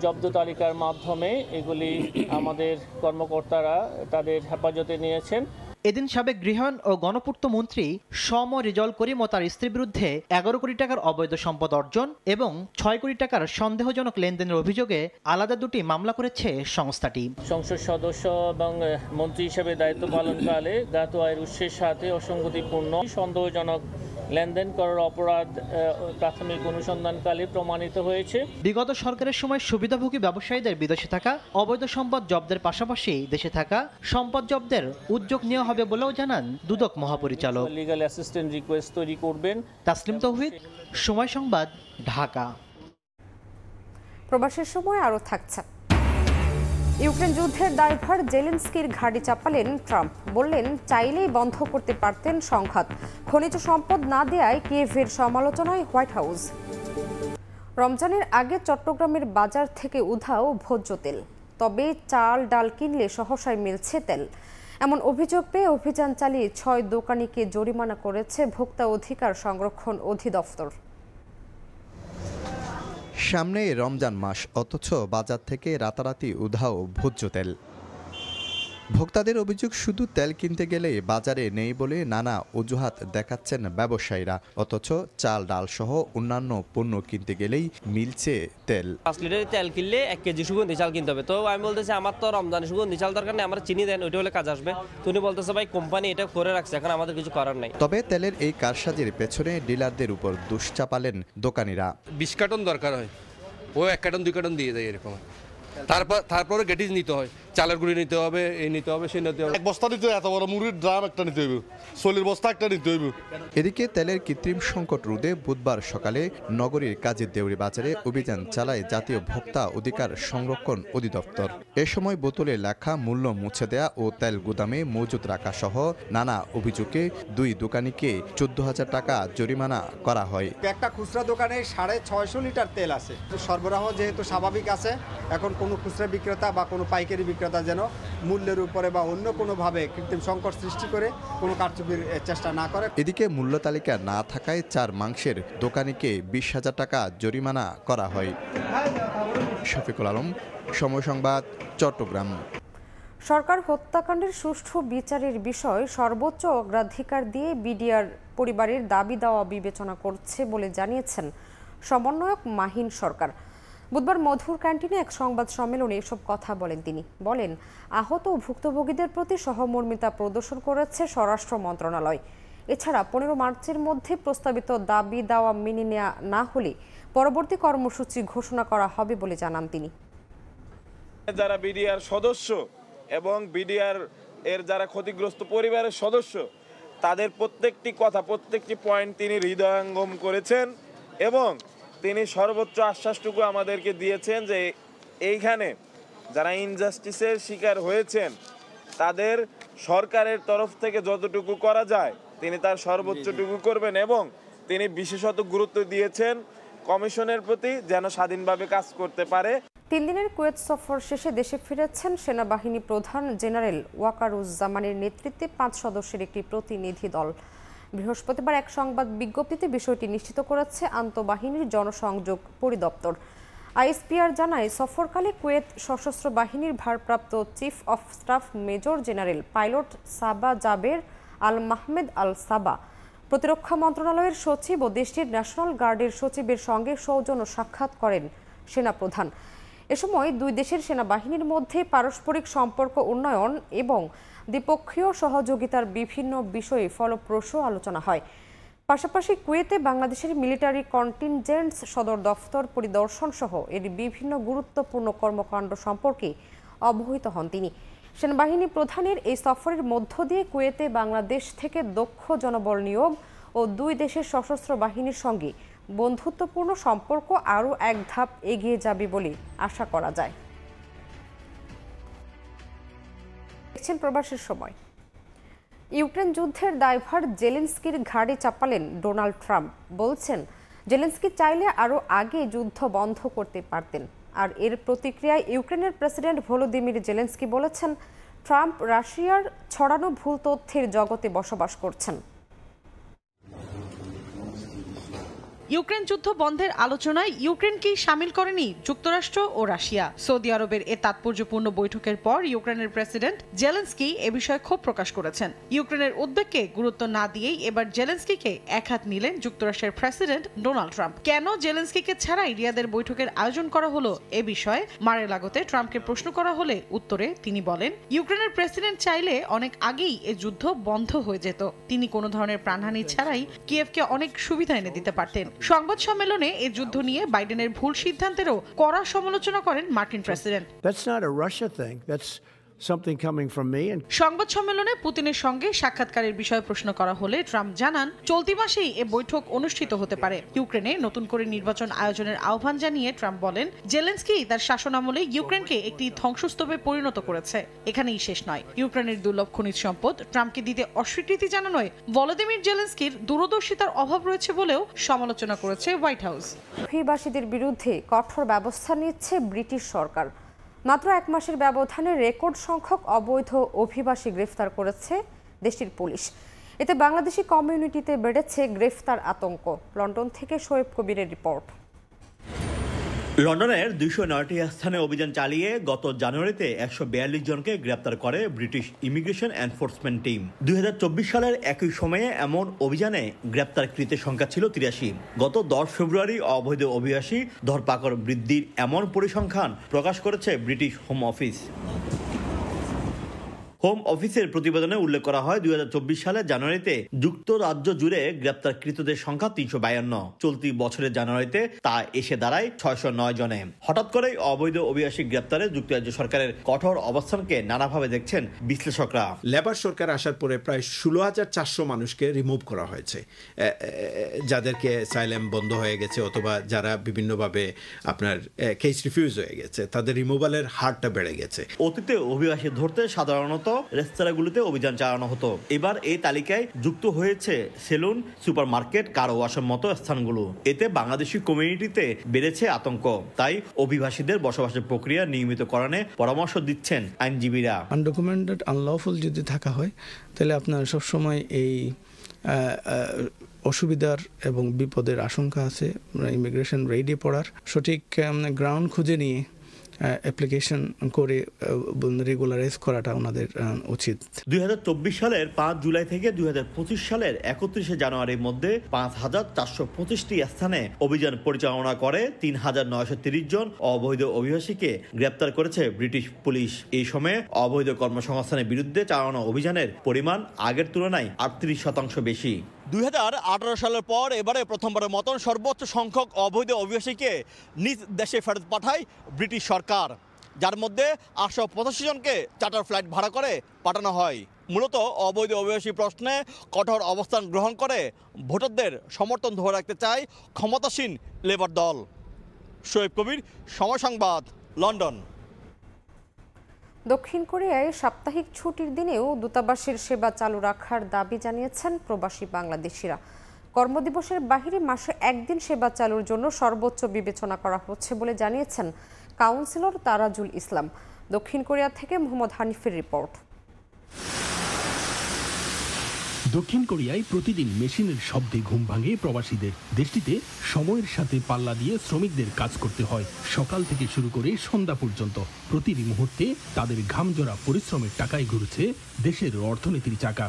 জব্দ তালিকার মাধ্যমে এগুলি আমাদের কর্মকর্তারা তাদের হেফাজতে নিয়েছেন। এদিন সাবেক গৃহায়ন ও গণপূর্ত মন্ত্রী সম রেজল করিম ও তার স্ত্রীর বিরুদ্ধে 11 কোটি টাকার অবৈধ সম্পদ অর্জন এবং 6 কোটি টাকার সন্দেহজনক লেনদেনের অভিযোগে আলাদা দুটি মামলা করেছে সংস্থাটি। সংসদ সদস্য এবং মন্ত্রী হিসেবে দায়িত্ব পালনকালে জ্ঞাত আয়ের উৎসের সাথে অসঙ্গতিপূর্ণ সন্দেহজনক লেনদেন করার অপরাধ প্রাথমিক অনুসন্ধানকালে প্রমাণিত হয়েছে। বিগত সরকারের সময় সুবিধাভোগী ব্যবসায়ীদের বিদেশে থাকা অবৈধ সম্পদ জব্দের পাশাপাশি দেশে থাকা সম্পদ জব্দের উদ্যোগ নেওয়া হবে বলেও জানান দুদক মহাপরিচালক। লিগ্যাল অ্যাসিস্ট্যান্ট রিকোয়েস্ট তৈরি করবেন। তাসলিম তৌহিদ, সময় সংবাদ, ঢাকা। প্রবাসের সময় আরও থাকছে। ইউক্রেন যুদ্ধের দায়ভার জেলেনস্কির ঘাড়ে চাপালেন ট্রাম্প। বললেন চাইলেই বন্ধ করতে পারতেন সংঘাত। খনিজ সম্পদ না দেয়ায় কিয়েভের সমালোচনায় হোয়াইট হাউস। রমজানের আগে চট্টগ্রামের বাজার থেকে উধাও ভোজ্য তেল। তবে চাল ডাল কিনলে সহসায় মিলছে তেল। এমন অভিযোগ পেয়ে অভিযান চালিয়ে 6 দোকানিকে জরিমানা করেছে ভোক্তা অধিকার সংরক্ষণ অধিদপ্তর। সামনে রমজান মাস, অথচ বাজার থেকে রাতারাতি উধাও ভোজ্য তেল। ভোক্তাদের অভিযোগ, শুধু তেল কিনতে গেলে বাজারে নেই বলে নানা অজুহাত দেখাচ্ছেন ব্যবসায়ীরা, অথচ চাল ডাল সহ অন্যান্য পণ্য কিনতে গেলেই মিলছে তেল। 5 লিটার তেল কিনলে 1 কেজি সুগন্ধি চাল কিনতে হবে। তো আমি বলতেছি আমার তো রমজানে সুগন্ধি চাল দরকার নেই, আমার চিনি দেন, ওইটা হলে কাজ আসবে। তুমি বলতেছে ভাই কোম্পানি এটা করে রাখছে, এখন আমাদের কিছু করার নাই। তবে তেলের এই কারসাজির পেছনে ডিলারদের উপর দোষ চাপালেন দোকানিরা। 20 কার্টন দরকার হয়, ও 1 কার্টন 2 কার্টন দিয়ে দেয় এরকম। তারপরে গেটিস নিতে হয়, চালের গুঁড়ি নিতে হবে, এই নিতে হবে, সেই নিতে হবে। 1 বস্তা নিতে এত বড় মুড়ির ড্রাম একটা নিতে হইব, সোলের বস্তা একটা নিতে হইব। এদিকে তেলের কৃত্রিম সংকট রোধে বুধবার সকালে নগরীর কাজী দেউরি বাজারে অভিযান চালায় জাতীয় ভোক্তা অধিকার সংরক্ষণ অধিদপ্তর। এ সময় বোতলে লেখা মূল্য মুছে দেয়া ও তেল গুদামে মজুত রাখা সহ নানা অভিযোগে 2 দোকানিকে 14,000 টাকা জরিমানা করা হয়। একটা খুচরা দোকানে 650 লিটার তেল আছে। সরবরাহ যেহেতু স্বাভাবিক আছে, এখন কোনো খুচরা বিক্রেতা বা কোনো পাইকারি বিক্রেতা যেন মূল্যের উপরে বা অন্য কোনোভাবে কৃত্রিম সংকট সৃষ্টি করে কোনো কারচুপির চেষ্টা না করে। এদিকে মূল্য তালিকা না থাকায় 4 মাংসের দোকানিকে 20,000 টাকা জরিমানা করা হয়। শফিকুল আলম, সময় সংবাদ, চট্টগ্রাম। সরকার হত্যাকাণ্ডের সুষ্ঠু বিচারের বিষয় সর্বোচ্চ অগ্রাধিকার দিয়ে বিডিআর পরিবারের দাবি দেওয়া বিবেচনা করছে বলে জানিয়েছেন সমন্বয়ক মাহিন সরকার। বুধবার মধুর ক্যান্টিনে এক সংবাদ সম্মেলনে এসব কথা বলেন তিনি। বলেন, আহত ও ভুক্তভোগীদের প্রতি সহমর্মিতা প্রদর্শন করেছে স্বরাষ্ট্র মন্ত্রণালয়। এছাড়া 15 মার্চের মধ্যে প্রস্তাবিত দাবি দেওয়া মেনে নেওয়া না হলে পরবর্তী কর্মসূচি ঘোষণা করা হবে বলে জানান তিনি। যারা বিডিআর সদস্য এবং বিডিআর এর যারা ক্ষতিগ্রস্ত পরিবারের সদস্য, তাদের প্রত্যেকটি কথা, প্রত্যেকটি পয়েন্ট তিনি হৃদয়ঙ্গম করেছেন এবং তিনি সর্বোচ্চ আশ্বাসটুকু আমাদেরকে দিয়েছেন যে এইখানে যারা ইনজাস্টিসের শিকার হয়েছেন তাদের সরকারের তরফ থেকে যতটুকু করা যায় তিনি তার সর্বোচ্চটুকু করবেন এবং তিনি বিশেষত গুরুত্ব দিয়েছেন কমিশনের প্রতি যেন স্বাধীনভাবে কাজ করতে পারে। 3 দিনের কুয়েত সফর শেষে দেশে ফিরেছেন সেনাবাহিনী প্রধান জেনারেল ওয়াকারুজ্জামানের নেতৃত্বে 5 সদস্যের একটি প্রতিনিধি দল। বৃহস্পতিবার এক সংবাদ বিজ্ঞপ্তিতে বিষয়টি নিশ্চিত করেছে আন্তঃবাহিনীর জনসংযোগ পরিদপ্তর। আইএসপিআর জানায়, সফরকালে কুয়েত সশস্ত্র বাহিনীর ভারপ্রাপ্ত chief of staff major general pilot Sabah Jaber Al Mahmoud Al Sabah, প্রতিরক্ষা মন্ত্রণালয়ের সচিব ও দেশটির ন্যাশনাল গার্ডের সচিবের সঙ্গে সৌজন্য সাক্ষাৎ করেন সেনাপ্রধান। এ সময় 2 দেশের সেনাবাহিনীর মধ্যে পারস্পরিক সম্পর্ক উন্নয়ন এবং দ্বিপক্ষীয় সহযোগিতার বিভিন্ন বিষয়ে ফলপ্রসূ আলোচনা হয়। পাশাপাশি কুয়েতে বাংলাদেশের মিলিটারি কন্টিনজেন্টস সদর দফতর পরিদর্শন সহ এর বিভিন্ন গুরুত্বপূর্ণ কর্মকাণ্ড সম্পর্কে অবহিত হন তিনি। সেনাবাহিনী প্রধানের এই সফরের মধ্য দিয়ে কুয়েতে বাংলাদেশ থেকে দক্ষ জনবল নিয়োগ ও 2 দেশের সশস্ত্র বাহিনীর সঙ্গে বন্ধুত্বপূর্ণ সম্পর্ক আরও এক ধাপ এগিয়ে যাবে বলে আশা করা যায়। দেখছেন প্রবাসের সময়। ইউক্রেন যুদ্ধের দায়ভার জেলেনস্কির ঘাড়ে চাপালেন ডোনাল্ড ট্রাম্প। বলছেন, জেলেনস্কি চাইলে আরও আগে যুদ্ধ বন্ধ করতে পারতেন। আর এর প্রতিক্রিয়ায় ইউক্রেনের প্রেসিডেন্ট ভলোদিমির জেলেনস্কি বলেছেন, ট্রাম্প রাশিয়ার ছড়ানো ভুল তথ্যের জগতে বসবাস করছেন। ইউক্রেন যুদ্ধ বন্ধের আলোচনায় ইউক্রেনকেই শামিল করেনি যুক্তরাষ্ট্র ও রাশিয়া। সৌদি আরবের এ তাৎপর্যপূর্ণ বৈঠকের পর ইউক্রেনের প্রেসিডেন্ট জেলেনস্কি এ বিষয়ে ক্ষোভ প্রকাশ করেছেন। ইউক্রেনের উদ্বেগকে গুরুত্ব না দিয়েই এবার জেলেনস্কিকে একহাত নিলেন যুক্তরাষ্ট্রের প্রেসিডেন্ট ডোনাল্ড ট্রাম্প। কেন জেলেনস্কিকে ছাড়াই রিয়াদের বৈঠকের আয়োজন করা হলো এ বিষয়ে মার-এ-লাগোতে ট্রাম্পকে প্রশ্ন করা হলে উত্তরে তিনি বলেন, ইউক্রেনের প্রেসিডেন্ট চাইলে অনেক আগেই এ যুদ্ধ বন্ধ হয়ে যেত। তিনি কোনো ধরনের প্রাণহানি ছাড়াই কিয়েভকে অনেক সুবিধা এনে দিতে পারতেন। সংবাদ সম্মেলনে এ যুদ্ধ নিয়ে বাইডেনের ভুল সিদ্ধান্তেরও কড়া সমালোচনা করেন মার্কিন প্রেসিডেন্ট। সংবাদ সম্মেলনে পুতিনের সঙ্গে সাক্ষাৎকারের বিষয়ে প্রশ্ন করা হলে ট্রাম্প জানান, চলতি মাসেই এ বৈঠক অনুষ্ঠিত হতে পারে। ইউক্রেনে নতুন করে নির্বাচন আয়োজনের আহ্বান জানিয়ে ট্রাম্প বলেন, জেলেনস্কি তার শাসনামলে ইউক্রেনকে একটি ধ্বংসস্তূপে পরিণত করেছে। এখানেই শেষ নয়। ইউক্রেনের দুর্লভ খনিজ সম্পদ ট্রাম্পকে দিতে অস্বীকৃতি জানানোয় ভলোদিমির জেলেনস্কির দূরদর্শিতার অভাব রয়েছে বলেও সমালোচনা করেছে হোয়াইট হাউস। অভিবাসীদের বিরুদ্ধে কঠোর ব্যবস্থা নিচ্ছে ব্রিটিশ সরকার। মাত্র 1 মাসের ব্যবধানে রেকর্ড সংখ্যক অবৈধ অভিবাসী গ্রেফতার করেছে দেশটির পুলিশ। এতে বাংলাদেশি কমিউনিটিতে বেড়েছে গ্রেফতার আতঙ্ক। লন্ডন থেকে শোয়েব কবিরের রিপোর্ট। লন্ডনের 209টি স্থানে অভিযান চালিয়ে গত জানুয়ারিতে 142 জনকে গ্রেপ্তার করে ব্রিটিশ ইমিগ্রেশন এনফোর্সমেন্ট টিম। 2024 সালের একই সময়ে এমন অভিযানে গ্রেপ্তারকৃতের সংখ্যা ছিল 83। গত 10 ফেব্রুয়ারি অবৈধ অভিবাসী ধরপাকড় বৃদ্ধির এমন পরিসংখ্যান প্রকাশ করেছে ব্রিটিশ হোম অফিস। হোম অফিসের প্রতিবেদনে উল্লেখ করা হয়, 2024 সালের জানুয়ারিতে যুক্তরাজ্য জুড়ে গ্রেপ্তারকৃতদের সংখ্যা 352। চলতি বছরের জানুয়ারিতে তা এসে দাঁড়ায় 609 জনে। হঠাৎ করেই অবৈধ অভিবাসী গ্রেপ্তারে যুক্তরাজ্য সরকারের কঠোর অবস্থানকে নানাভাবে দেখছেন বিশ্লেষকরা। লেবার সরকার আসার পরে প্রায় 16,400 মানুষকে রিমুভ করা হয়েছে, যাদেরকে অ্যাসাইলাম বন্ধ হয়ে গেছে অথবা যারা বিভিন্নভাবে আপনার কেস রিফিউজ হয়ে গেছে, তাদের রিমুভালের হারটা বেড়ে গেছে। অতীতে অভিবাসী ধরতে সাধারণত রেস্তোরাঁগুলোতে অভিযান চালানো হতো। এবার এই তালিকায় যুক্ত হয়েছে সেলুন, সুপারমার্কেট, কার ওয়াশের মতো স্থানগুলো। এতে বাংলাদেশি কমিউনিটিতে বেড়েছে আতঙ্ক। তাই অভিবাসীদের বসবাসের প্রক্রিয়া নিয়মিতকরণে পরামর্শ দিচ্ছেন আইনজীবীরা। আনডকুমেন্টেড আনলফুল যদি থাকা হয় তাহলে আপনার সবসময় এই অসুবিধার এবং বিপদের আশঙ্কা আছে। ইমিগ্রেশন রেডি পড়ার সঠিক গ্রাউন্ড খুঁজে নিয়ে অ্যাপ্লিকেশন করে রেগুলারাইজ করাটা ওনাদের উচিত। 2024 সালের 5 জুলাই থেকে 2025 সালের 31 জানুয়ারির মধ্যে 5,425টি স্থানে অভিযান পরিচালনা করে 3,930 জন অবৈধ অভিবাসীকে গ্রেপ্তার করেছে ব্রিটিশ পুলিশ। এই সময়ে অবৈধ কর্মসংস্থানের বিরুদ্ধে চালানো অভিযানের পরিমাণ আগের তুলনায় 38% বেশি। 2018 সালের পর এবারে প্রথমবারের মতন সর্বোচ্চ সংখ্যক অবৈধ অভিবাসীকে নিজ দেশে ফেরত পাঠায় ব্রিটিশ সরকার, যার মধ্যে 885 জনকে চার্টার ফ্লাইট ভাড়া করে পাঠানো হয়। মূলত অবৈধ অভিবাসী প্রশ্নে কঠোর অবস্থান গ্রহণ করে ভোটারদের সমর্থন ধরে রাখতে চায় ক্ষমতাসীন লেবার দল। শোয়েব কবির, সময় সংবাদ, লন্ডন। দক্ষিণ কোরিয়ায় সাপ্তাহিক ছুটির দিনেও দূতাবাসের সেবা চালু রাখার দাবি জানিয়েছেন প্রবাসী বাংলাদেশিরা। কর্মদিবসের বাইরে মাসে 1 দিন সেবা চালুর জন্য সর্বোচ্চ বিবেচনা করা হচ্ছে বলে জানিয়েছেন কাউন্সিলর তারাজুল ইসলাম। দক্ষিণ কোরিয়া থেকে মোহাম্মদ হানিফের রিপোর্ট। দক্ষিণ কোরিয়ায় প্রতিদিন মেশিনের শব্দে ঘুম ভাঙে প্রবাসীদের। দেশটিতে সময়ের সাথে পাল্লা দিয়ে শ্রমিকদের কাজ করতে হয়। সকাল থেকে শুরু করে সন্ধ্যা পর্যন্ত প্রতিটি মুহূর্তে তাদের ঘামজোড়া পরিশ্রমের টাকায় ঘুরছে দেশের অর্থনীতির চাকা।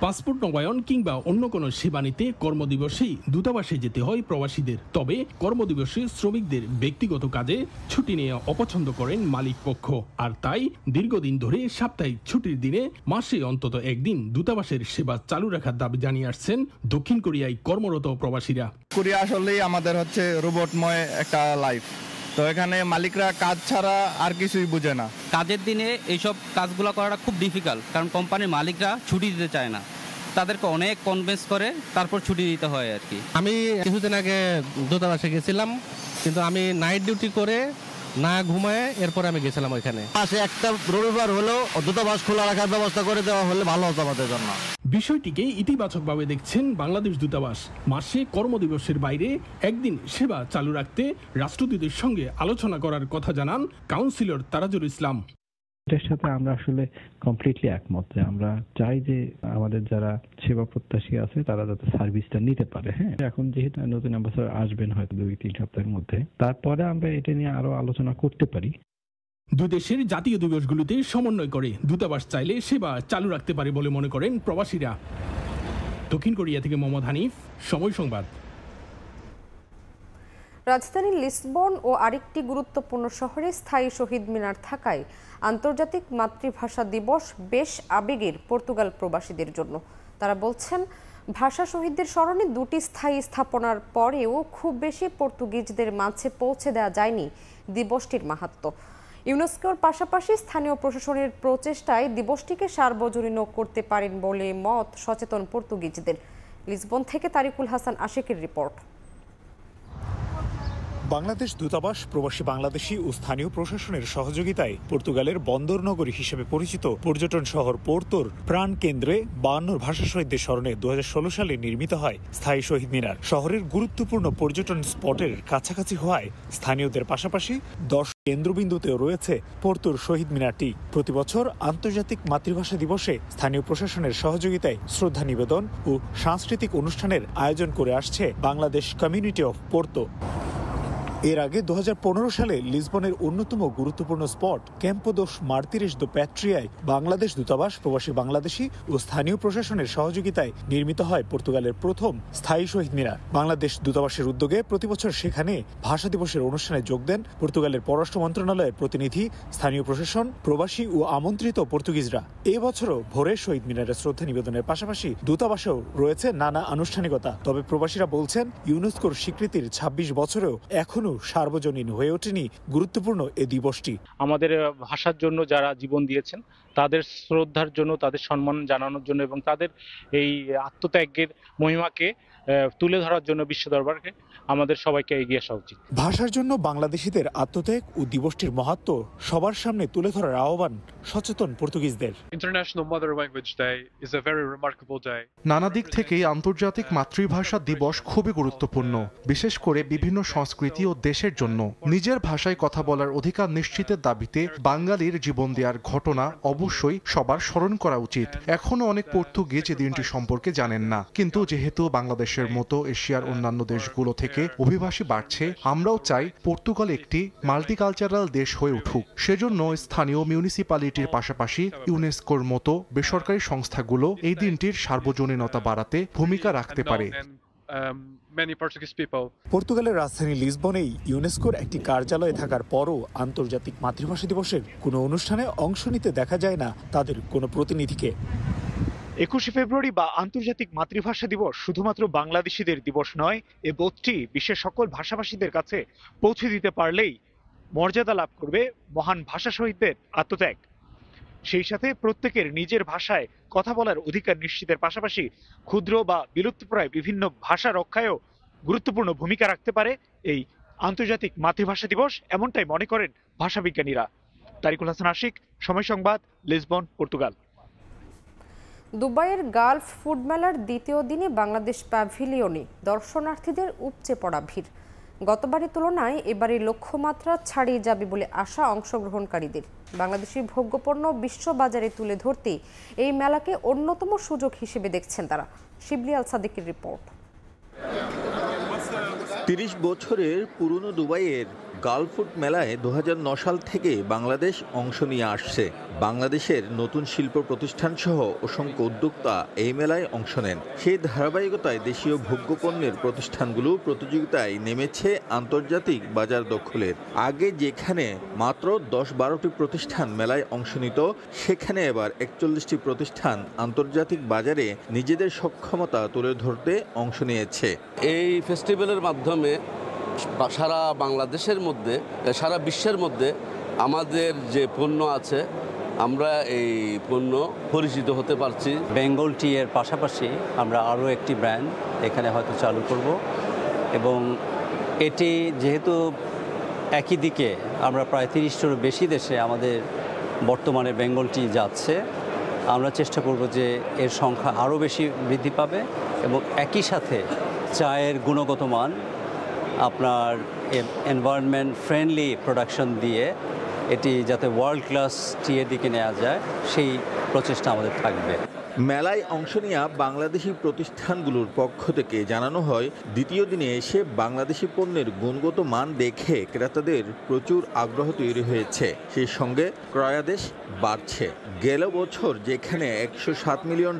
পাসপোর্ট নবায়ন কিংবা অন্য কোনো সেবা নিতে কর্মদিবসেই দূতাবাসে যেতে হয় প্রবাসীদের। তবে কর্মদিবসে শ্রমিকদের ব্যক্তিগত কাজে ছুটি নেওয়া অপছন্দ করেন মালিক পক্ষ। আর তাই দীর্ঘদিন ধরে সাপ্তাহিক ছুটির দিনে মাসে অন্তত 1 দিন দূতাবাসের সেবা চালু রাখার দাবি জানিয়ে আসছেন দক্ষিণ কোরিয়ায় কর্মরত প্রবাসীরা। কোরিয়া আসলেই আমাদের রোবটময় একটা লাইফ। তো এখানে মালিকরা কাজ ছাড়া আর কিছুই বুঝে না। কাজের দিনে এইসব কাজগুলো করাটা খুব ডিফিকাল্ট, কারণ কোম্পানির মালিকরা ছুটি দিতে চায় না। তাদেরকে অনেক কনভিন্স করে তারপর ছুটি দিতে হয় আর কি। আমি কিছুদিন আগে দূতাবাসে গেছিলাম, কিন্তু আমি নাইট ডিউটি করে না ঘুমায় এরপর আমি গেছিলাম ওইখানে। মাসে একটা রবিবার হলেও দূতাবাস খোলা রাখার ব্যবস্থা করে দেওয়া হলে ভালো হতো আমাদের জন্য। বিষয়টিকে ইতিবাচকভাবে দেখছেন বাংলাদেশ দূতাবাস। মাসে কর্মদিবসের বাইরে 1 দিন সেবা চালু রাখতে রাষ্ট্রদূতের সঙ্গে আলোচনা করার কথা জানান কাউন্সিলর তারাজুল ইসলাম। এটার সাথে আমরা আসলে কমপ্লিটলি একমত যে আমরা চাই যে আমাদের যারা সেবা প্রত্যাশী আছে তারা যাতে সার্ভিসটা নিতে পারে। হ্যাঁ, এখন যেহেতু নতুন অ্যাম্বাসাডর আসবেন হয়তো 2-3 সপ্তাহের মধ্যে, তারপরে আমরা এটা নিয়ে আরো আলোচনা করতে পারি। দুই দেশের জাতীয় দিবসগুলিতে সমন্বয় করে দূতাবাস চাইলে সেবা চালু রাখতে পারে বলে মনে করেন প্রবাসীরা। দক্ষিণ কোরিয়া থেকে মোহাম্মদ হানিফ, সময় সংবাদ। রাজধানী লিসবন ও আরেকটি গুরুত্বপূর্ণ শহরে স্থায়ী শহীদ মিনার থাকায় আন্তর্জাতিক মাতৃভাষা দিবস বেশ আবেগের পর্তুগাল প্রবাসীদের জন্য। তারা বলছেন, ভাষা শহীদদের স্মরণে 2টি স্থায়ী স্থাপনার পরেও খুব বেশি পর্তুগিজদের মাঝে পৌঁছে দেওয়া যায়নি দিবসটির মাহাত্ম্য। ইউনেস্কোর পাশাপাশি স্থানীয় প্রশাসনের প্রচেষ্টায় দিবসটিকে সার্বজনীন করতে পারেন বলে মত সচেতন পর্তুগিজদের। লিসবন থেকে তারিকুল হাসান আশিকের রিপোর্ট। বাংলাদেশ দূতাবাস প্রবাসী বাংলাদেশি ও স্থানীয় প্রশাসনের সহযোগিতায় পর্তুগালের বন্দর নগরী হিসেবে পরিচিত পর্যটন শহর পোর্তোর প্রাণ কেন্দ্রে 52 ভাষা শহীদদের স্মরণে 2016 সালে নির্মিত হয় স্থায়ী শহীদ মিনার। শহরের গুরুত্বপূর্ণ পর্যটন স্পটের কাছাকাছি হওয়ায় স্থানীয়দের পাশাপাশি 10 কেন্দ্রবিন্দুতেও রয়েছে পোর্তোর শহীদ মিনারটি। প্রতি বছর আন্তর্জাতিক মাতৃভাষা দিবসে স্থানীয় প্রশাসনের সহযোগিতায় শ্রদ্ধা নিবেদন ও সাংস্কৃতিক অনুষ্ঠানের আয়োজন করে আসছে বাংলাদেশ কমিউনিটি অফ পোর্তো। এর আগে 2015 সালে লিসবনের অন্যতম গুরুত্বপূর্ণ স্পট ক্যাম্পো দোস মার্তিরেস দো প্যাট্রিয়ায় বাংলাদেশ দূতাবাস প্রবাসী বাংলাদেশি ও স্থানীয় প্রশাসনের সহযোগিতায় নির্মিত হয় পর্তুগালের প্রথম স্থায়ী শহীদ মিনার। বাংলাদেশ দূতাবাসের উদ্যোগে প্রতিবছর সেখানে ভাষা দিবসের অনুষ্ঠানে যোগ দেন পর্তুগালের পররাষ্ট্র মন্ত্রণালয়ের প্রতিনিধি, স্থানীয় প্রশাসন, প্রবাসী ও আমন্ত্রিত পর্তুগিজরা। এবছরও ভোরে শহীদ মিনারে শ্রদ্ধা নিবেদনের পাশাপাশি দূতাবাসেও রয়েছে নানা আনুষ্ঠানিকতা। তবে প্রবাসীরা বলছেন, ইউনেস্কোর স্বীকৃতির 26 বছরেও এখনো সার্বজনীন হয়ে ওঠেনি গুরুত্বপূর্ণ এই দিবসটি। আমাদের ভাষার জন্য যারা জীবন দিয়েছেন তাদের শ্রদ্ধার জন্য, তাদের সম্মান জানানোর জন্য এবং তাদের এই আত্মত্যাগের মহিমাকে তুলে ধরার জন্য বিশ্ব দরবারকে আমাদের সবাইকে এগিয়ে আসা উচিত। ভাষার জন্য বাংলাদেশিদের আত্মত্যাগ ও দিবসটির মাহাত্ম্য সবার সামনে তুলে ধরার আহ্বান সচেতন পর্তুগিজদের। International Mother Language Day is a very remarkable day. নানা দিক থেকেই আন্তর্জাতিক মাতৃভাষা দিবস খুবই গুরুত্বপূর্ণ, বিশেষ করে বিভিন্ন সংস্কৃতি ও দেশের জন্য। নিজের ভাষায় কথা বলার অধিকার নিশ্চিতের দাবিতে বাঙালির জীবন দেওয়ার ঘটনা অবশ্যই সবার স্মরণ করা উচিত। এখনো অনেক পর্তুগিজ এই দিনটি সম্পর্কে জানেন না, কিন্তু যেহেতু বাংলাদেশের মতো এশিয়ার অন্যান্য দেশগুলো থেকে অভিবাসী বাড়ছে, আমরাও চাই পর্তুগাল একটি মাল্টিকালচারাল দেশ হয়ে উঠুক। সেজন্য স্থানীয় মিউনিসিপ্যালিটির পাশাপাশি ইউনেস্কোর মতো বেসরকারি সংস্থাগুলো এই দিনটির সার্বজনীনতা বাড়াতে ভূমিকা রাখতে পারে। পর্তুগালের রাজধানী লিসবনেই ইউনেস্কোর একটি কার্যালয় থাকার পরও আন্তর্জাতিক মাতৃভাষা দিবসের কোনো অনুষ্ঠানে অংশ নিতে দেখা যায় না তাদের কোনো প্রতিনিধিকে। 21শে ফেব্রুয়ারি বা আন্তর্জাতিক মাতৃভাষা দিবস শুধুমাত্র বাংলাদেশিদের দিবস নয়, এ বোধটি বিশ্বের সকল ভাষাভাষীদের কাছে পৌঁছে দিতে পারলেই মর্যাদা লাভ করবে মহান ভাষা শহীদদের আত্মত্যাগ। সেই সাথে প্রত্যেকের নিজের ভাষায় কথা বলার অধিকার নিশ্চিতের পাশাপাশি ক্ষুদ্র বা বিলুপ্তপ্রায় বিভিন্ন ভাষা রক্ষায়ও গুরুত্বপূর্ণ ভূমিকা রাখতে পারে এই আন্তর্জাতিক মাতৃভাষা দিবস, এমনটাই মনে করেন ভাষাবিজ্ঞানীরা। তারিকুল হাসান আশিক, সময় সংবাদ, লিসবন, পর্তুগাল। দুবাইয়ের গালফ ফুড মেলার দ্বিতীয় দিনে বাংলাদেশ প্যাভিলিয়নে দর্শনার্থীদের উপচে পড়া ভিড়। গতবারের তুলনায় এবারে লক্ষ্যমাত্রা ছাড়িয়ে যাবে বলে আশা অংশগ্রহণকারীদের। বাংলাদেশি ভোগ্যপণ্য বিশ্ববাজারে তুলে ধরতে এই মেলাকে অন্যতম সুযোগ হিসেবে দেখছেন তারা। শিবলি আল সাদিকের রিপোর্ট। 30 বছরের পুরনো দুবাইয়ের গালফ ফুড মেলায় 2009 সাল থেকে বাংলাদেশ অংশ নিয়ে আসছে। বাংলাদেশের নতুন শিল্প প্রতিষ্ঠান সহ অসংখ্য উদ্যোক্তা এই মেলায় অংশ নেন। সেই ধারাবাহিকতায় দেশীয় ভোগ্যপণ্যের প্রতিষ্ঠানগুলো প্রতিযোগিতায় নেমেছে আন্তর্জাতিক বাজার দখলের। আগে যেখানে মাত্র 10-12টি প্রতিষ্ঠান মেলায় অংশ নিত, সেখানে এবার 41টি প্রতিষ্ঠান আন্তর্জাতিক বাজারে নিজেদের সক্ষমতা তুলে ধরতে অংশ নিয়েছে। এই ফেস্টিভ্যালের মাধ্যমে সারা বাংলাদেশের মধ্যে, সারা বিশ্বের মধ্যে আমাদের যে পণ্য আছে, আমরা এই পণ্য পরিচিত হতে পারছি। বেঙ্গল টি এর পাশাপাশি আমরা আরও একটি ব্র্যান্ড এখানে হয়তো চালু করব, এবং এটি যেহেতু একই দিকে আমরা প্রায় 30টারও বেশি দেশে আমাদের বর্তমানে বেঙ্গল টি যাচ্ছে, আমরা চেষ্টা করব যে এর সংখ্যা আরও বেশি বৃদ্ধি পাবে এবং একই সাথে চায়ের গুণগত মান, আপনার এনভায়রনমেন্ট ফ্রেন্ডলি প্রোডাকশন দিয়ে এটি যাতে ওয়ার্ল্ড ক্লাস টিয়ের দিকে নেওয়া যায় সেই প্রচেষ্টা আমাদের থাকবে। মেলায় অংশ নেওয়া বাংলাদেশি প্রতিষ্ঠানগুলোর পক্ষ থেকে জানানো হয়, দ্বিতীয় দিনে এসে বাংলাদেশি পণ্যের গুণগত মান দেখে ক্রেতাদের প্রচুর আগ্রহ তৈরি হয়েছে, সেই সঙ্গে ক্রয়াদেশ বাড়ছে। গেল বছর যেখানে $107 মিলিয়ন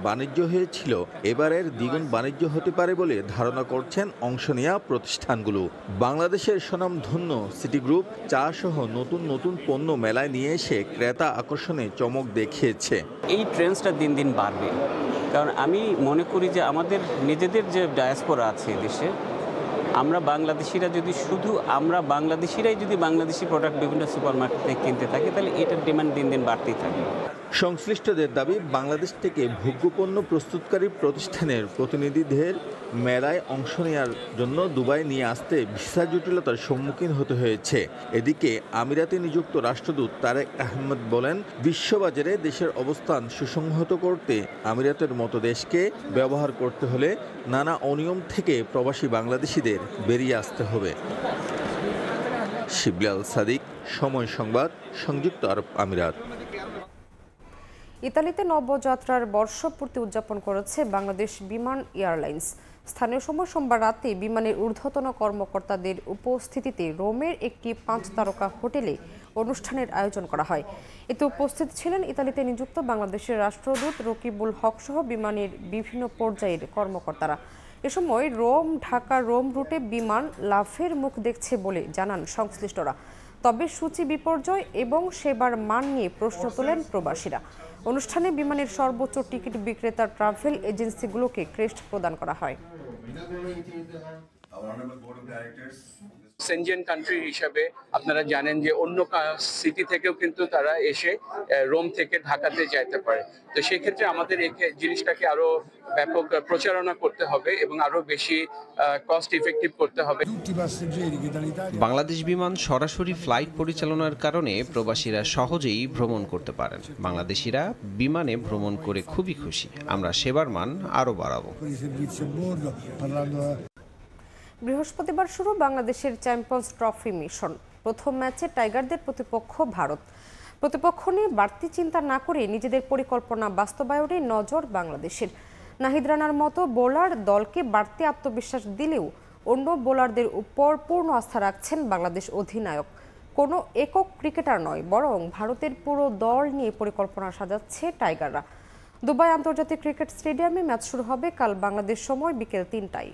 বাণিজ্য হয়েছিল, এবারের দ্বিগুণ বাণিজ্য হতে পারে বলে ধারণা করছেন অংশ নেওয়া প্রতিষ্ঠানগুলো। বাংলাদেশের স্বনামধন্য সিটি গ্রুপ চা সহ নতুন নতুন পণ্য মেলায় নিয়ে এসে ক্রেতা আকর্ষণে চমক দেখিয়েছে। এই ট্রেন্ডসটা দিন দিন বাড়বে, কারণ আমি মনে করি যে আমাদের নিজেদের যে ডায়াসপোরা আছে দেশে, আমরা বাংলাদেশিরা যদি বাংলাদেশি প্রোডাক্ট বিভিন্ন সুপারমার্কেট থেকে কিনতে থাকি, তাহলে এটার ডিমান্ড দিন দিন বাড়তেই থাকবে। সংশ্লিষ্টদের দাবি, বাংলাদেশ থেকে ভোগ্যপণ্য প্রস্তুতকারী প্রতিষ্ঠানের প্রতিনিধিদের মেলায় অংশ নেওয়ার জন্য দুবাই নিয়ে আসতে ভিসা জটিলতার সম্মুখীন হতে হয়েছে। এদিকে আমিরাতে নিযুক্ত রাষ্ট্রদূত তারেক আহমেদ বলেন, বিশ্ববাজারে দেশের অবস্থান সুসংহত করতে আমিরাতের মতো দেশকে ব্যবহার করতে হলে নানা অনিয়ম থেকে প্রবাসী বাংলাদেশিদের বেরিয়ে আসতে হবে। শিবলি আল সাদিক, সময় সংবাদ, সংযুক্ত আরব আমিরাত। ইতালিতে নবযাত্রার বর্ষপূর্তি উদযাপন করেছে বাংলাদেশ বিমান এয়ারলাইন্স। স্থানীয় সময় সোমবার রাতে বিমানের ঊর্ধ্বতন কর্মকর্তাদের উপস্থিতিতে রোমের একটি 5 তারকা হোটেলে অনুষ্ঠানের আয়োজন করা হয়। এতে উপস্থিত ছিলেন ইতালিতে নিযুক্ত বাংলাদেশের রাষ্ট্রদূত রকিবুল হক সহ বিমানের বিভিন্ন পর্যায়ের কর্মকর্তারা। এ সময় ঢাকা রোম রুটে বিমান লাভের মুখ দেখছে বলে জানান সংশ্লিষ্টরা। তবে সূচি বিপর্যয় এবং সেবার মান নিয়ে প্রশ্ন তোলেন প্রবাসীরা। অনুষ্ঠানে বিমানের সর্বোচ্চ টিকিট বিক্রেতা ট্রাভেল এজেন্সিগুলোকে ক্রেস্ট প্রদান করা হয়। সেনজেন কান্ট্রি হিসাবে আপনারা জানেন যে অন্য সিটি থেকেও কিন্তু তারা এসে রোম থেকে ঢাকাতে যাইতে পারে। তো সেক্ষেত্রে আমাদের এই জিনিসটাকে আরো ব্যাপক প্রচারণা করতে হবে এবং আরো বেশি কস্ট ইফেক্টিভ করতে হবে। বাংলাদেশ বিমান সরাসরি ফ্লাইট পরিচালনার কারণে প্রবাসীরা সহজেই ভ্রমণ করতে পারেন। বাংলাদেশিরা বিমানে ভ্রমণ করে খুবই খুশি। আমরা সেবার মান আরো বাড়াবো। বৃহস্পতিবার শুরু বাংলাদেশের চ্যাম্পিয়ন্স ট্রফি মিশন। প্রথম ম্যাচে টাইগারদের প্রতিপক্ষ ভারত। প্রতিপক্ষ নিয়ে বাড়তি চিন্তা না করে নিজেদের পরিকল্পনা বাস্তবায়নে নজর বাংলাদেশের। নাহিদ রানার মতো বোলার দলকে বাড়তি আত্মবিশ্বাস দিলেও অন্য বোলারদের উপর পূর্ণ আস্থা রাখছেন বাংলাদেশ অধিনায়ক। কোনো একক ক্রিকেটার নয়, বরং ভারতের পুরো দল নিয়ে পরিকল্পনা সাজাচ্ছে টাইগাররা। দুবাই আন্তর্জাতিক ক্রিকেট স্টেডিয়ামে ম্যাচ শুরু হবে কাল বাংলাদেশ সময় বিকেল 3টায়।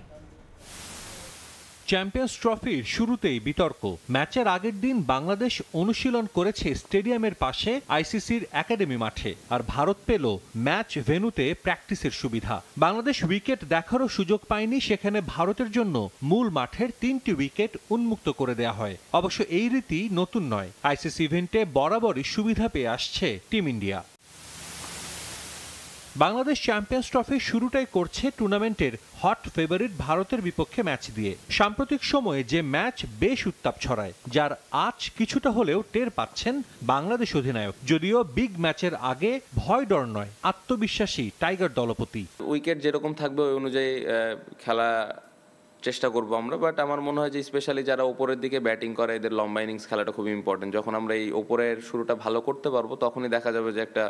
চ্যাম্পিয়ন্স ট্রফির শুরুতেই বিতর্ক। ম্যাচের আগের দিন বাংলাদেশ অনুশীলন করেছে স্টেডিয়ামের পাশে আইসিসির একাডেমি মাঠে, আর ভারত পেল ম্যাচ ভেন্যুতে প্র্যাকটিসের সুবিধা। বাংলাদেশ উইকেট দেখারও সুযোগ পায়নি, সেখানে ভারতের জন্য মূল মাঠের 3টি উইকেট উন্মুক্ত করে দেয়া হয়। অবশ্য এই রীতি নতুন নয়, আইসিসি ইভেন্টে বরাবরই সুবিধা পেয়ে আসছে team India. Bangladesh champions trophy শুরুটাই করছে টুর্নামেন্টের হট ফেভারিট ভারতের বিপক্ষে ম্যাচ দিয়ে। সাম্প্রতিক সময়ে যে ম্যাচ বেশ উত্তাপ ছড়ায়, যার আজ কিছুটা হলেও টের পাচ্ছেন বাংলাদেশ অধিনায়ক। যদিও বিগ ম্যাচের আগে ভয় ডর নয়, আত্মবিশ্বাসী টাইগার দলপতি। উইকেট যেরকম থাকবে ওই অনুযায়ী খেলা চেষ্টা করবো আমরা, বাট আমার মনে হয় যে স্পেশালি যারা ওপরের দিকে ব্যাটিং করে এদের লম্বা ইনিংস খেলাটা খুব ইম্পর্টেন্ট। যখন আমরা এই ওপরের শুরুটা ভালো করতে পারবো তখনই দেখা যাবে যে একটা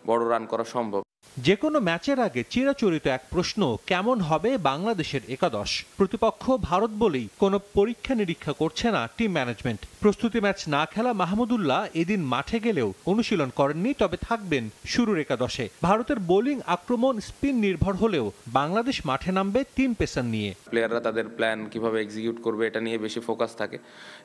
বড় রান করা সম্ভব। যে কোনো ম্যাচের আগে চিরাচরিত এক প্রশ্ন, কেমন হবে বাংলাদেশের একাদশ? প্রতিপক্ষ ভারত বলেই কোনো পরীক্ষা নিরীক্ষা করছে না টিম ম্যানেজমেন্ট। প্রস্তুতি ম্যাচ না খেলা মাহমুদুল্লাহ এদিন মাঠে গেলেও অনুশীলন করেননি, তবে থাকবেন শুরুর একাদশে। ভারতের বোলিং আক্রমণ স্পিন নির্ভর হলেও বাংলাদেশ মাঠে নামবে 3 পেসার নিয়ে। প্লেয়াররা তাদের প্ল্যান কিভাবে এক্সিকিউট করবে এটা নিয়ে বেশি ফোকাস থাকে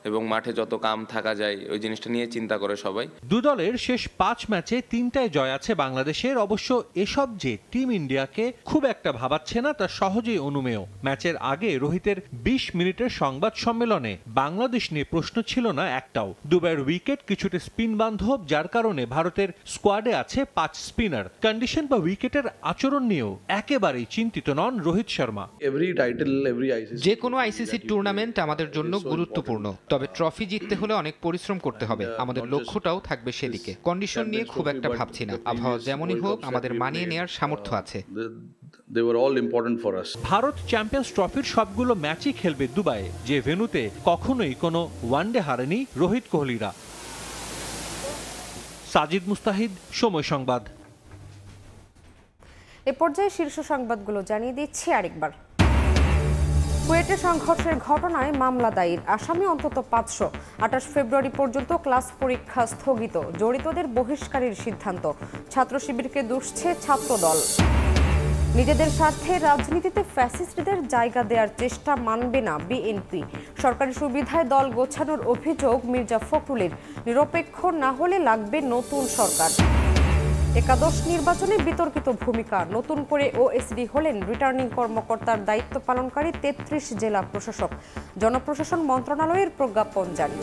এবং মাঠে যত কাম থাকা যায় ওই জিনিসটা নিয়ে চিন্তা করে সবাই। দু দলের শেষ 5 ম্যাচে 3টায় জয় আছে বাংলাদেশের। অবশ্য এসব যে টিম ইন্ডিয়াকে খুব একটা ভাবাচ্ছে না তা সহজেই অনুমেয়। ম্যাচের আগে রোহিতের 20 মিনিটের সংবাদ সম্মেলনে বাংলাদেশ নিয়ে প্রশ্ন ছিল না একটাও। দুবাইয়ের উইকেট কিছুটা স্পিন বান্ধব, যার কারণে ভারতের স্কোয়াডে আছে 5 স্পিনার। কন্ডিশন বা উইকেটের আচরণ নিয়েও একেবারেই চিন্তিত নন রোহিত শর্মা। যে কোনো আইসিসি টুর্নামেন্ট আমাদের জন্য গুরুত্বপূর্ণ, তবে ট্রফি জিততে হলে অনেক পরিশ্রম করতে হবে। আমাদের লক্ষ্যটাও থাকবে সেদিকে। কন্ডিশন নিয়ে খুব একটা ভাবছি না, আবহাওয়া যেমনই হোক আমাদের মানিয়ে নেওয়ার সামর্থ্য আছে। ভারত চ্যাম্পিয়ন্স ট্রফির সবগুলো ম্যাচই খেলবে দুবাইয়ে, যে ভেন্যুতে কখনোই কোনো ওয়ানডে হারেনি রোহিত কোহলিরা। সাজিদ মুস্তাহিদ, সময় সংবাদ। এ পর্যায়ে শীর্ষ সংবাদগুলো জানিয়ে দিচ্ছি আরেকবার। কুয়েটে সংঘর্ষের ঘটনায় মামলা দায়ের, আসামি অন্তত 500। 28 ফেব্রুয়ারি পর্যন্ত ক্লাস পরীক্ষা স্থগিত, জড়িতদের বহিষ্কারের সিদ্ধান্ত। ছাত্র শিবিরকে দুষছে ছাত্রদল। নিজেদের স্বার্থে রাজনীতিতে ফ্যাসিস্টদের জায়গা দেওয়ার চেষ্টা মানবে না বিএনপি। সরকারি সুবিধায় দল গোছানোর অভিযোগ মির্জা ফখরুলের, নিরপেক্ষ না হলে লাগবে নতুন সরকার। একাদশ নির্বাচনে বিতর্কিত ভূমিকা, নতুন করে ওএসডি হলেন রিটার্নিং কর্মকর্তার দায়িত্ব পালনকারী 33 জেলা প্রশাসক। জনপ্রশাসন মন্ত্রণালয়ের প্রজ্ঞাপন জারি।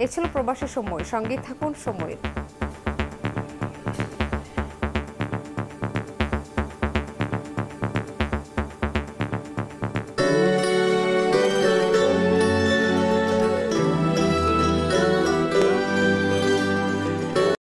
এ ছিল প্রবাসী সময়, সঙ্গে থাকুন সময়ের।